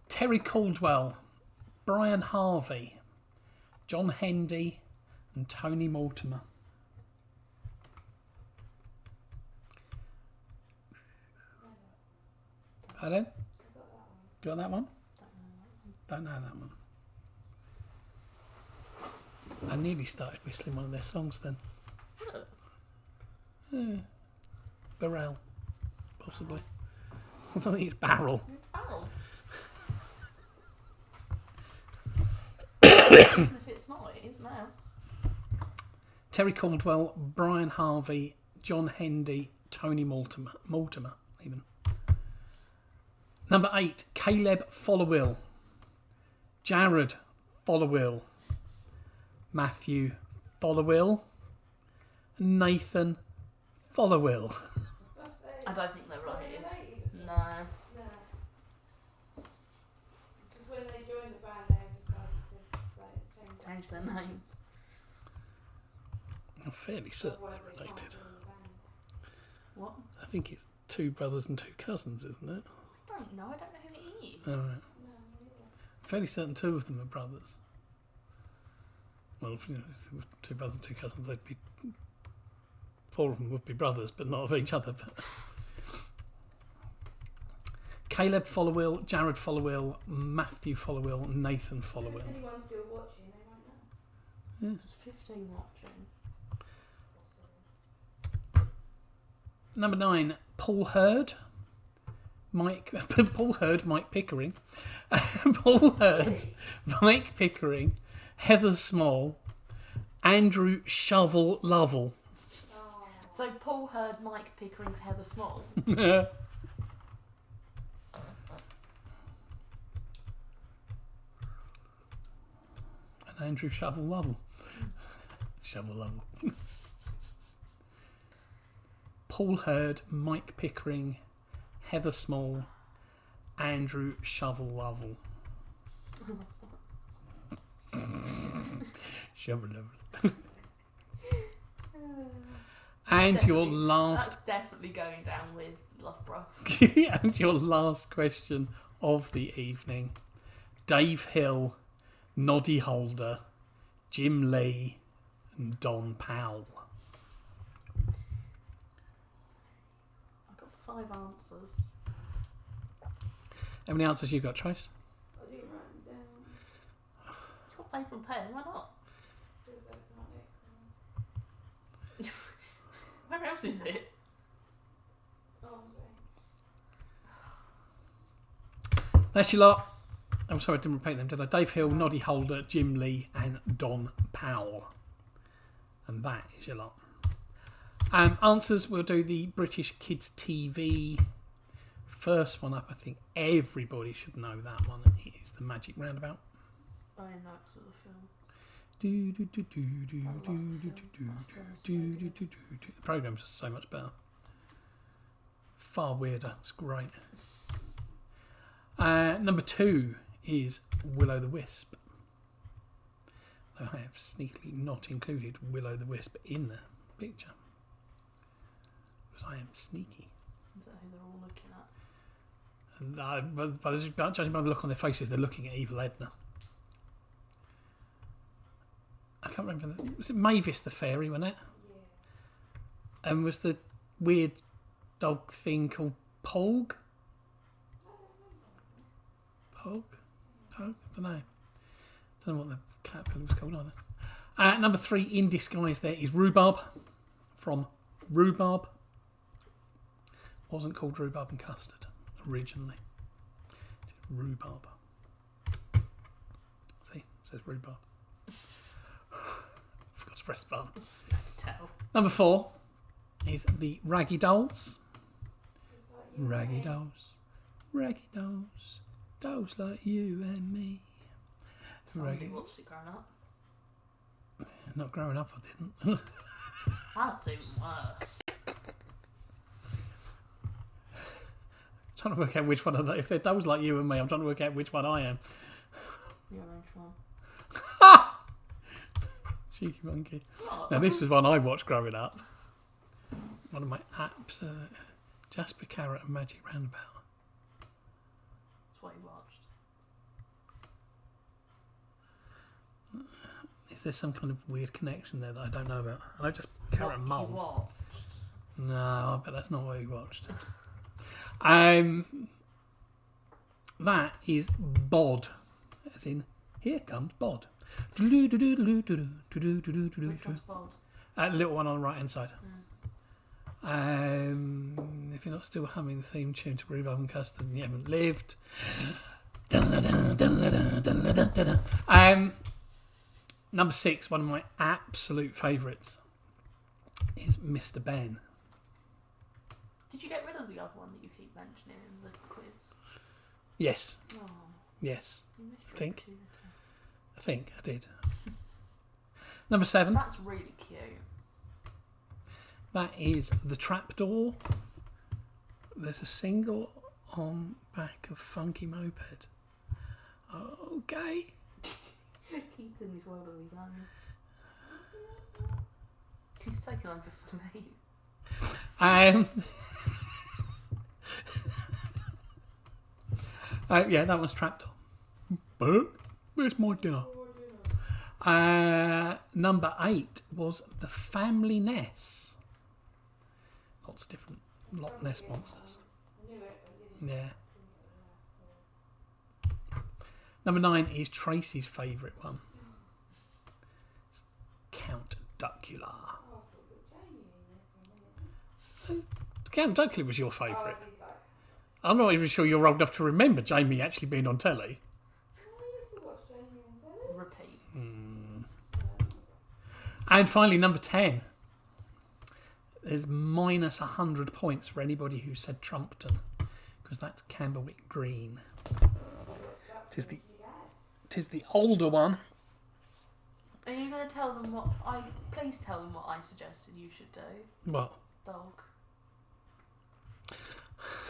Terry Caldwell, Brian Harvey, John Hendy, and Tony Mortimer. Pardon? Got that one? Don't know that one. I nearly started whistling one of their songs then. Barrel, possibly. I don't think it's Barrel. Barrel. Even if it's not, it is now. Terry Caldwell, Brian Harvey, John Hendy, Tony Mortimer even. Number 8, Caleb Followill, Jared Followill, Matthew Followill, Nathan Followill. I don't think they're related. No. No. Because when they joined the band, they decided to Change their names. I'm fairly certain they're related. What? I think it's 2 brothers and 2 cousins, isn't it? I don't know. I don't know who it is. All right. I'm fairly certain 2 of them are brothers. Well, if there were 2 brothers and 2 cousins, they'd be 4 of them would be brothers, but not of each other. But Caleb Followill, Jared Followill, Matthew Followill, Nathan Followill. If anyone's still watching, they won't know. There's 15 watching. Number 9, Paul Hurd, Mike Pickering, Paul Hurd, Mike Pickering, Heather Small, Andrew Shovel Lovell. Oh. So Paul Hurd, Mike Pickering's Heather Small. And Andrew Shovel Lovell. Shovel Lovell. Paul Hurd, Mike Pickering, Heather Small, Andrew Shovel Lovell. Shovel Lovell. And your last... That's definitely going down with Loughborough. And your last question of the evening. Dave Hill, Noddy Holder, Jim Lee, and Don Powell. I've got 5 answers. How many answers you got, Trace? I didn't write them down. You've got paper and pen, why not? Because that's not next to me. Where else is it? Oh, I'm sorry. That's your lot. I'm sorry I didn't repeat them, did I? Dave Hill, Noddy Holder, Jim Lee, and Don Powell. And that is your lot. Answers, we'll do the British Kids TV. First one up, I think everybody should know that one. It is the Magic Roundabout. I know it's the film. The programmes are so much better. Far weirder. It's great. Number 2 is Will-O-the-Wisp. Though I have sneakily not included Will-O-the-Wisp in the picture. Because I am sneaky. Is that who they're all looking at? And judging by the look on their faces, they're looking at Evil Edna. I can't remember. Was it Mavis the fairy, wasn't it? Yeah. And was the weird dog thing called Polg? Hog? I don't know. Don't know what the caterpillar was called either. Number 3 in disguise there is rhubarb from Rhubarb. Wasn't called rhubarb and custard originally. It's rhubarb. See, it says rhubarb. Forgot to press the button. Tell. Number 4 is the Raggy Dolls. Raggy Dolls. Raggy Dolls. Dolls like you and me. Somebody watched it growing up. Not growing up, I didn't. That's even worse. Trying to work out which one of them. If they're dolls like you and me, I'm trying to work out which one I am. The orange one. Cheeky monkey. What? Now, this was one I watched growing up. One of my apps. Jasper Carrot and Magic Roundabout. That's what you watched. Is there some kind of weird connection there that I don't know about? I know just Carrot and What you Moles. watched? No, I bet that's not what we watched. That is Bod. As in, here comes Bod. Which one's bold? Little one on the right hand side. If you're not still humming the theme tune to Rhubarb and Custard, then you haven't lived. Number 6, one of my absolute favourites, is Mr. Ben. Did you get rid of the other one that you keep mentioning in the quiz? Yes, Oh, yes, you missed your Think. opportunity. I think I did. Number 7, That's really cute. that is The Trapdoor. There's a single on back of Funky Moped. Okay. He's in his world of his own. He's taken over for me. Yeah, that was Trapdoor. But where's my dinner? Number 8 was The Family Ness. Lots of different Loch Ness monsters. Yeah. Number 9 is Tracy's favourite one. It's Count Duckula. Count Duckula was your favourite. I'm not even sure you're old enough to remember Jamie actually being on telly. Repeats. And finally, number 10. There's minus 100 points for anybody who said Trumpton, because that's Camberwick Green. Tis the older one. Are you going to tell them what I... Please tell them what I suggested you should do. What? Dog.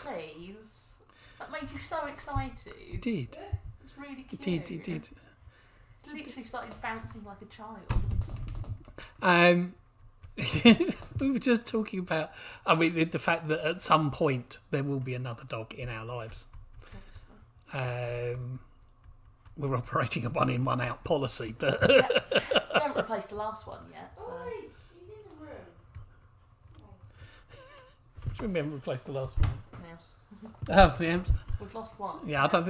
Please. That made you so excited. It did. It's really It cute. did. It did. It literally started bouncing like a child. We were just talking about, I mean, the fact that at some point there will be another dog in our lives. We're operating a 1 in 1 out policy, but We haven't replaced the last one yet, so... we haven't replaced the last one. Mouse. Oh, yeah. We've lost one. Yeah, I don't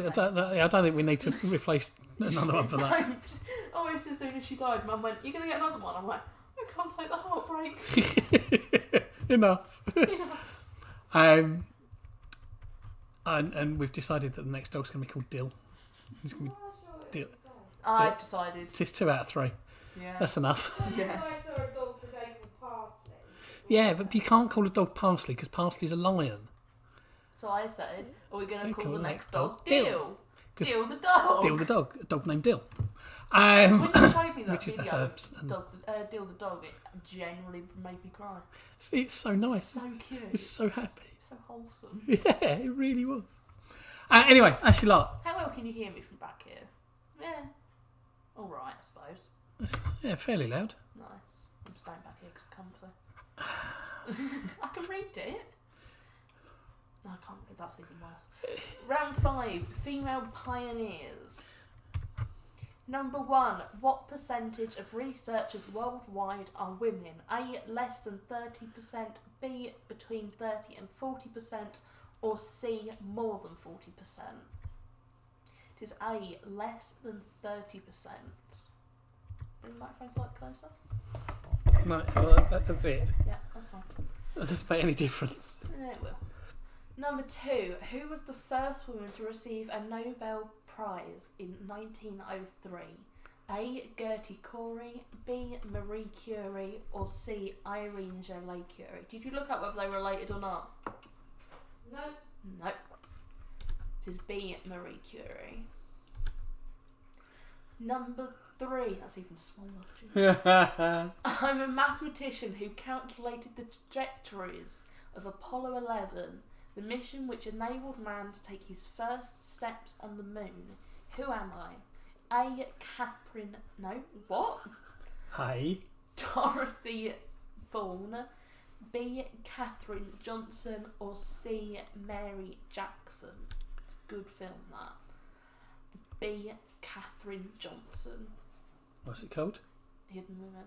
think we need to replace another one for that. No, almost as soon as she died, Mum went, "You're going to get another one." I'm like, I can't take the heartbreak. Enough. Yeah. And we've decided that the next dog's going to be called Dill. It's going to be Dill. I've decided. It's 2 out of 3. Yeah. That's enough. Yeah. I saw a dog today called Parsley. Yeah, but you can't call a dog Parsley because Parsley's a lion. So I said, are we going to call the next dog dog Dill. Dill? 'Cause Dill the dog. Dill the dog, a dog named Dill. When you showed me that Which is the video herbs of and- Dill the dog, it genuinely made me cry. It's so nice. So cute. It's so happy. So wholesome. Yeah, it really was. Anyway, Ashley Lark. How well can you hear me from back here? Yeah. All right, I suppose. Yeah, fairly loud. Nice. I'm staying back here because I'm comfy. I can read it. No, I can't read. That's even worse. Round 5. Female pioneers. Number 1. What percentage of researchers worldwide are women? A. Less than 30%. B. Between 30 and 40%. Or C. More than 40%. It is A, less than 30%. Bring the microphone slightly closer. No, well, that's it. Yeah, that's fine. That doesn't make any difference. Yeah, it will. Number 2. Who was the first woman to receive a Nobel Prize in 1903? A. Gertie Corey, B. Marie Curie, or C. Irene Jolie Curie? Did you look up whether they were related or not? No. No. It is B. Marie Curie. Number 3. That's even smaller. I'm a mathematician who calculated the trajectories of Apollo 11, the mission which enabled man to take his first steps on the moon. Who am I? A. Catherine... No. What? Hey. Dorothy Vaughan. B. Catherine Johnson. Or C. Mary Jackson. It's a good film, that. B. Catherine Johnson. What's it called? Hidden Women.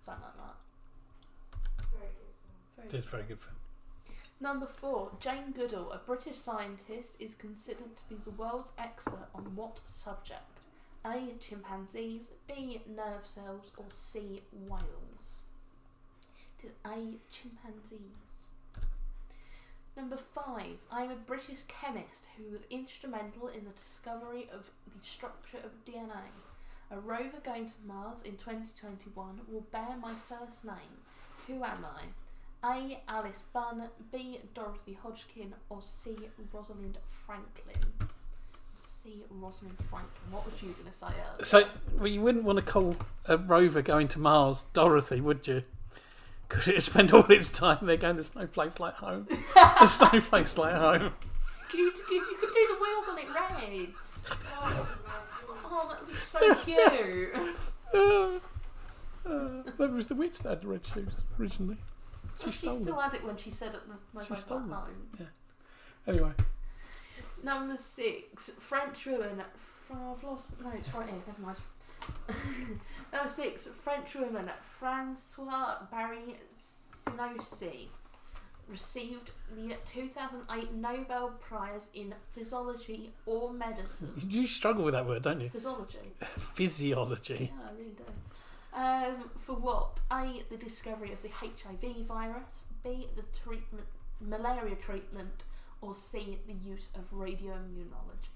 Something like that. Very good. It is a very good film. Number 4. Jane Goodall, a British scientist, is considered to be the world's expert on what subject? A. Chimpanzees, B. Nerve cells, or C. Whales? It is A. Chimpanzees. Number 5. I am a British chemist who was instrumental in the discovery of the structure of DNA. A rover going to Mars in 2021 will bear my first name. Who am I? A. Alice Bunn, B. Dorothy Hodgkin, or C. Rosalind Franklin? C. Rosalind Franklin. What was you going to say earlier? So, well, you wouldn't want to call a rover going to Mars Dorothy, would you? Because it'd spend all its time there going, there's no place like home. There's no place like home. You could do the wheels on it red. Oh, that would be so cute. That was the witch that had red shoes originally. She She stole still them. had it when she said it was no She place stole like them. home. Anyway, Number 6. French women. I've lost. No, it's right here. Never mind. Number 6. French woman Francois Barry Sinoussi received the 2008 Nobel Prize in Physiology or Medicine. you struggle with that word, don't you? Physiology. Physiology. Yeah, I really do. For what? A. The discovery of the HIV virus. B. The malaria treatment. Or C. The use of radioimmunology.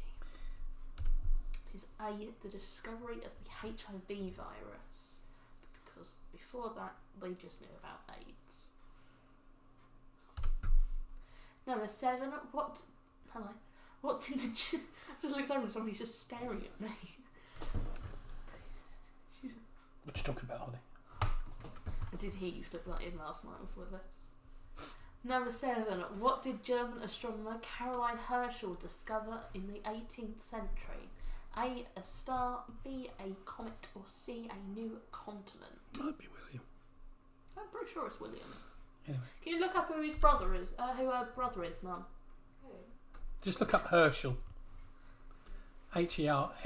Is A. The discovery of the HIV virus. Because before that, they just knew about AIDS. Number 7. What did the... I just looked over and somebody's just staring at me. What you talking about, Holly? I did hear you slip that in last night before this. Number 7. What did German astronomer Caroline Herschel discover in the 18th century? A. A star. B. A comet. Or C. A new continent? Might be William. I'm pretty sure it's William. Anyway. Can you look up who his brother is? Who her brother is, Mum? Who? Just look up Herschel. Herschel.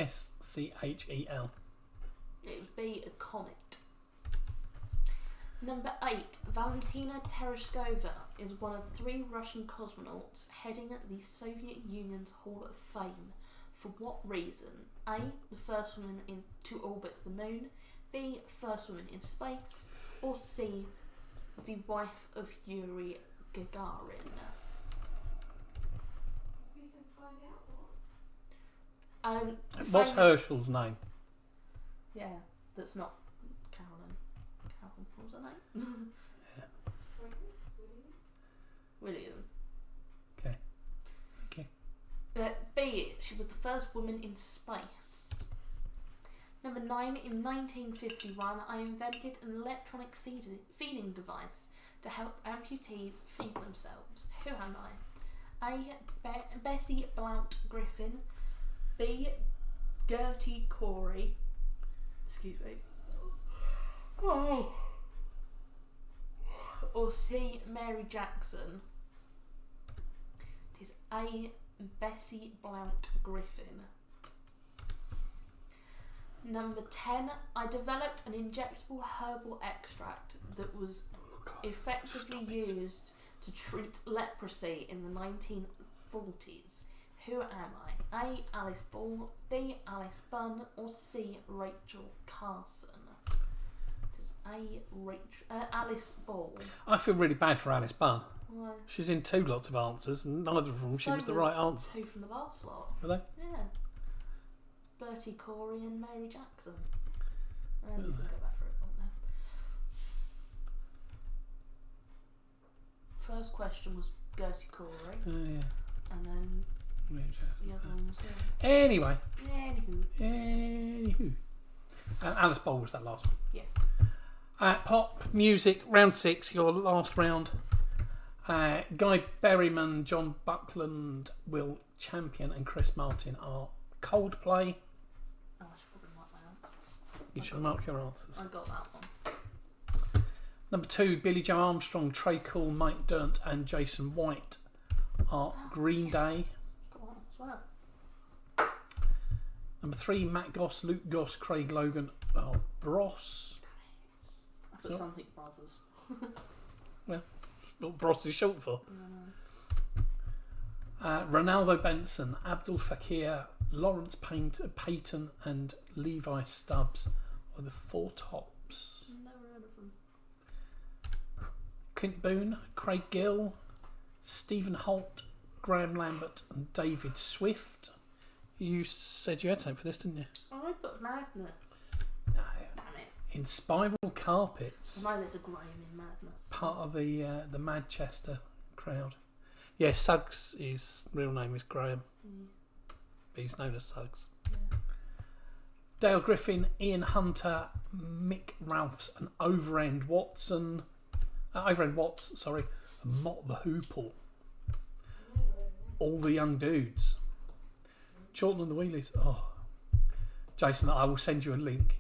It would be a comet. Number 8. Valentina Tereshkova is one of 3 Russian cosmonauts heading the Soviet Union's Hall of Fame. For what reason? A. The first woman to orbit the moon. B. First woman in space. Or C. The wife of Yuri Gagarin. We can find out what. What's famous- Herschel's name? Yeah, that's not Carolyn. Carolyn, what was her name? William. Okay. B. She was the first woman in space. Number 9. In 1951, I invented an electronic feeding device to help amputees feed themselves. Who am I? A. Bessie Blount Griffin. B. Gertie Corey. Excuse me. Oh. Or C. Mary Jackson. It is A. Bessie Blount Griffin. Number 10. I developed an injectable herbal extract that was effectively used to treat leprosy in the 1940s. Who am I? A. Alice Ball, B. Alice Bunn, or C. Rachel Carson? It is Alice Ball. I feel really bad for Alice Bunn. Why? She's in two lots of answers, and none of them she was the right answer. Two from the last lot. Were they? Yeah. Bertie Corey and Mary Jackson. And you can go back for it now. First question was Gertie Corey. Oh, yeah. And then the other one was Anyway. Anywho. Alice Bowl was that last one. Yes. Pop music, round 6, your last round. Guy Berryman, John Buckland, Will Champion, and Chris Martin are Coldplay. Oh, I should probably mark my answers. You should mark your answers. I got that one. Number 2, Billy Joe Armstrong, Trey Cool, Mike Dirnt, and Jason White are Green Day. Got that as well. Number 3, Matt Goss, Luke Goss, Craig Logan are Bros. I put something brothers. What Bros is short for. Ronaldo Benson, Abdul Fakir, Lawrence Payton, and Levi Stubbs are the Four Tops. Never heard of them. Clint Boone, Craig Gill, Stephen Holt, Graham Lambert, and David Swift. You said you had something for this, didn't you? I put Madness. No. Damn it. In Spiral Carpets. I know there's a Graham in Madness. Part of the Manchester crowd. Yeah, Suggs, his real name is Graham. But he's known as Suggs. Yeah. Dale Griffin, Ian Hunter, Mick Ralphs, and Overend Watts, and Mott the Hoople. All the young dudes. Jordan and the Wheelies. Oh, Jason, I will send you a link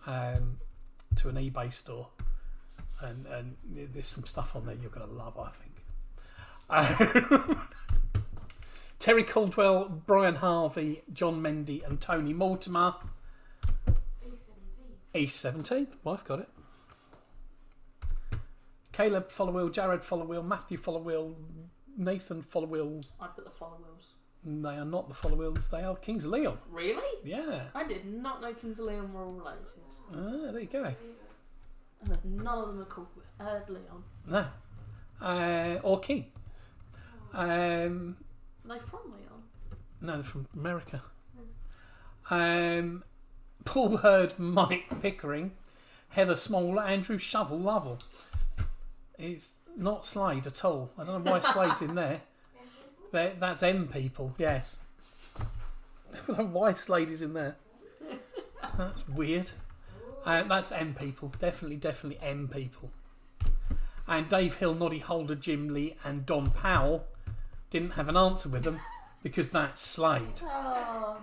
to an eBay store, and there's some stuff on there you're going to love, I think. Terry Caldwell, Brian Harvey, John Mendy, and Tony Mortimer. E17. Wife got it. Caleb Followill, Jared Followill, Matthew Followill, Nathan Followill. I put the Followills. They are not the Followills, they are Kings of Leon. Really? Yeah. I did not know Kings of Leon were all related. Ah, there you go. And that none of them are called Leon. No. Or King. Are they from Leon? No, they're from America. Paul Hurd, Mike Pickering, Heather Small, Andrew Shovel Lovell. It's not Slade at all. I don't know why Slade's in there. That's M people, yes. I don't know why Slade is in there. That's weird. That's M people. Definitely M people. And Dave Hill, Noddy Holder, Jim Lee, and Don Powell didn't have an answer with them because that's Slade. Oh.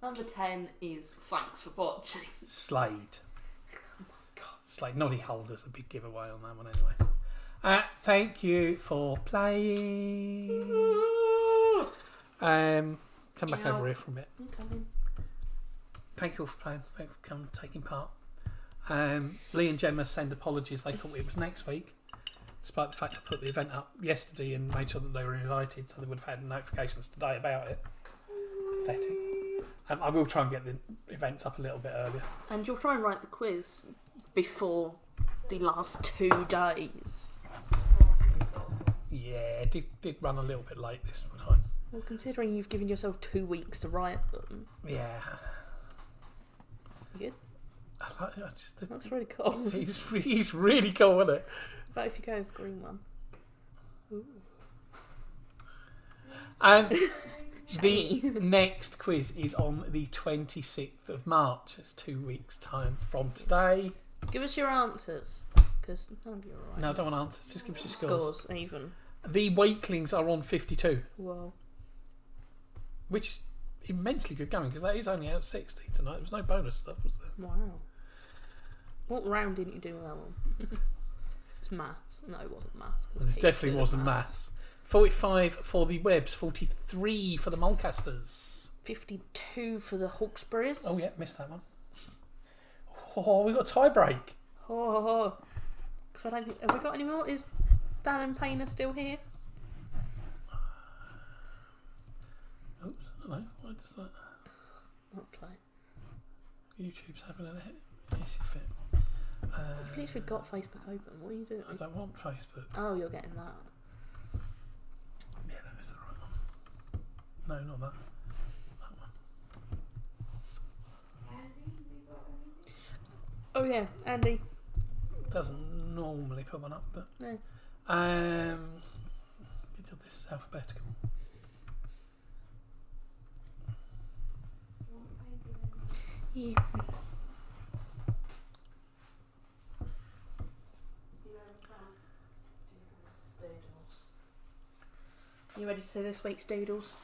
Number 10 is Thanks for Watching. Slade. Oh my God, Slade. Noddy Holder's the big giveaway on that one anyway. Thank you for playing. Come back over here for a bit. I'm coming. Thank you all for playing. Thank you for taking part. Lee and Gemma send apologies. They thought it was next week, despite the fact I put the event up yesterday and made sure that they were invited, so they would have had notifications today about it. Pathetic. I will try and get the events up a little bit earlier. And you'll try and write the quiz before the last 2 days. Yeah, it did run a little bit late this time. Well, considering you've given yourself 2 weeks to write them. Yeah. You good? Just, That's really cool. He's really cool, isn't it? But if you go with the green one. Ooh. And the next quiz is on the 26th of March. It's 2 weeks' time from today. Give us your answers. Because none of you are right. No, I don't want answers. Just give us your scores. Scores, even. The Wakelings are on 52. Whoa. Which is immensely good going because that is only out of 60 tonight. There was no bonus stuff, was there? Wow. What round didn't you do well on? It's maths. No, it wasn't maths. It definitely wasn't maths. 45 for the Webbs, 43 for the Mulcasters. 52 for the Hawkesbury's. Oh, yeah, missed that one. Oh, we got a tie break. Oh. So I don't think. Have we got any more? Is Dan and Payne still here? I don't know. Why does that? Not play. YouTube's having an easy fit. You've literally got Facebook open. What are you doing? I don't want Facebook. Oh, you're getting that. Yeah, that is the right one. No, not that. That one. Andy, you got anything? Oh yeah, Andy. Doesn't normally put one up, but No. this is alphabetical. Yeah. You ready to see this week's doodles?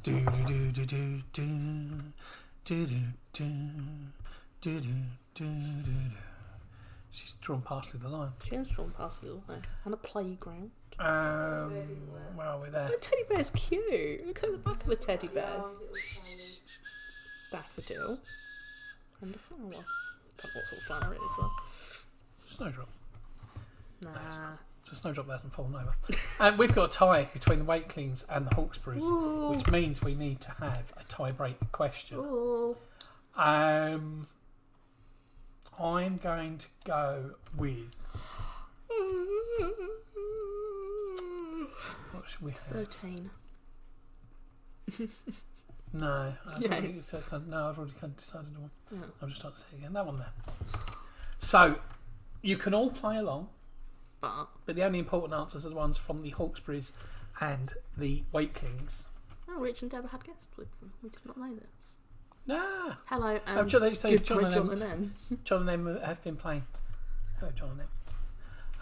Do do do do do do do do do do do do. She's drawn partially the line. She has drawn past the line. On a playground. Where are we there? The teddy bear's cute. Look at the back of a teddy bear. Daffodil. And a flower. I don't know what sort of flower it is though. Snowdrop. Nah. It's a snowdrop that hasn't fallen over. And we've got a tie between the Wakelings and the Hawkesburies, Ooh. which means we need to have a tie-break question. Ooh. I'm going to go with. What should we have? 13. No, I've Yes. already kind of decided on one. Yeah. I'll just start to say again. That one there. So, you can all play along, but the only important answers are the ones from the Hawkesburies and the Wakelings. Oh, Rich and Deborah had guests with them. We did not know this. Ah, Hello and John, they say good John bridge and on them. John and Em have been playing. Hello, John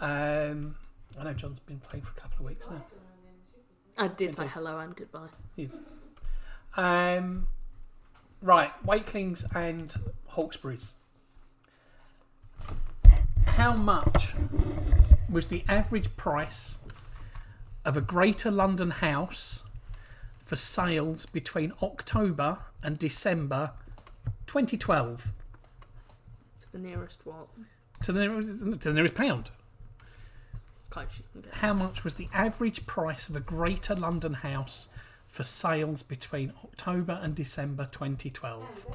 and Em. I know John's been playing for a couple of weeks now. I did say Indeed. hello and goodbye. He's, right, Wakelings and Hawkesburies. How much was the average price of a Greater London house for sales between October and December 2012? To the nearest what? To the nearest pound. As close as you can get. How much was the average price of a Greater London house for sales between October and December 2012?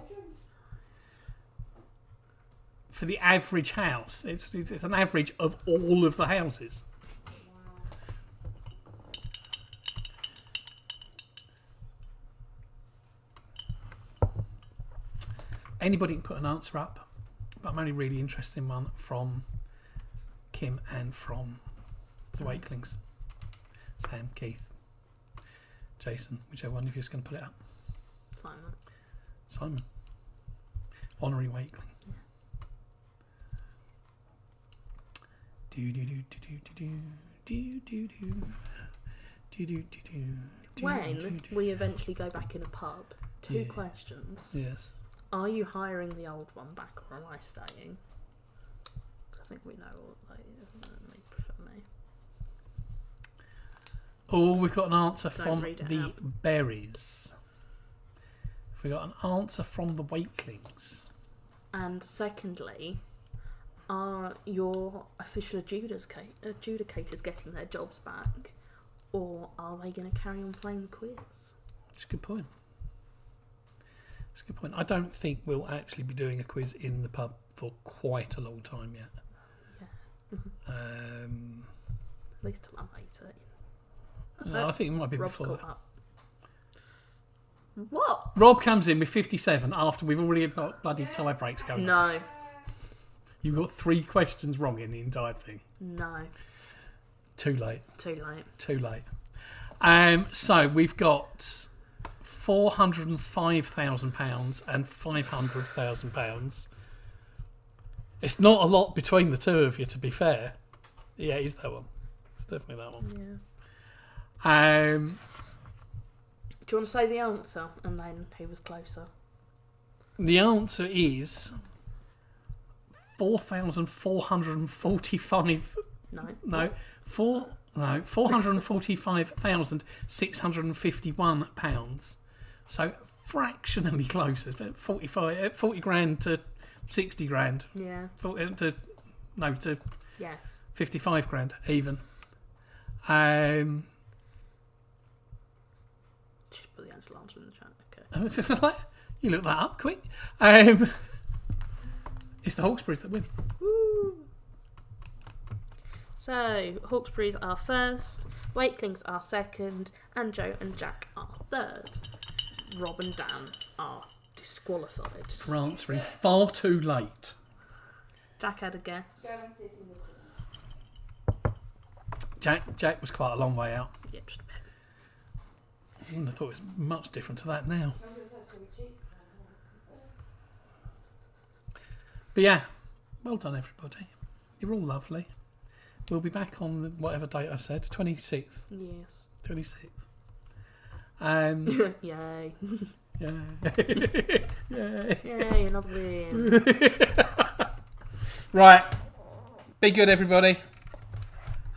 For the average house. It's an average of all of the houses. Anybody can put an answer up, but I'm only really interested in one from Kim and from the Wakelings. Sam, Keith, Jason, whichever one of you is going to put it up. Simon. Honorary Wakeling. Do do do do do do do do do do do. When we eventually go back in a pub, two Yeah. questions. Yes. Are you hiring the old one back or am I staying? 'Cause I think we know what they prefer me. Oh, we've got an answer Don't from read it the out. Berries. We got an answer from the Wakelings. And secondly, are your official adjudicators getting their jobs back, or are they going to carry on playing the quiz? It's a good point. It's a good point. I don't think we'll actually be doing a quiz in the pub for quite a long time yet. Yeah. At least till I'm 18. No, I think it might be Rob's before caught that. up. What? Rob comes in with 57 after we've already got bloody tie breaks going. No. You've got 3 questions wrong in the entire thing. No. Too late. Too late. Too late. So we've got £405,000 and £500,000. It's not a lot between the two of you, to be fair. Yeah, it is that one. It's definitely that one. Yeah. Um, Do you want to say the answer and then who was closer? the answer is 4,445. No. 445,651 pounds. So fractionally closer. It's about 40 grand to 60 grand. Yeah. To Yes. 55 grand even. Just put I'll answer in the chat. Okay. You look that up quick. It's the Hawkesbury's that win. Woo. So Hawkesbury's are first, Wakelings are second, and Joe and Jack are third. Rob and Dan are disqualified. For answering far too late. Jack had a guess. Go and sit in the corner. Jack was quite a long way out. Yeah, just a bit. I wouldn't have thought it was much different to that now. I'm going to have to be cheap. But yeah, well done everybody. You're all lovely. We'll be back on whatever date I said, 26th. Yes. 26th. Yay. Yeah. Yay. Yay, another win. Right. Be good, everybody.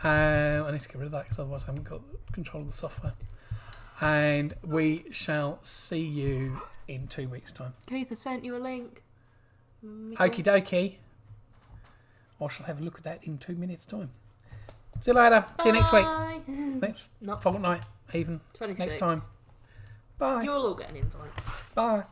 I need to get rid of that because otherwise I haven't got control of the software. And we shall see you in 2 weeks' time. Keith has sent you a link. Okie dokie. I shall have a look at that in 2 minutes' time. See you later. See you next week. Bye. Next Not fortnight, even. 26. Next time. Bye. You'll all get an invite. Bye.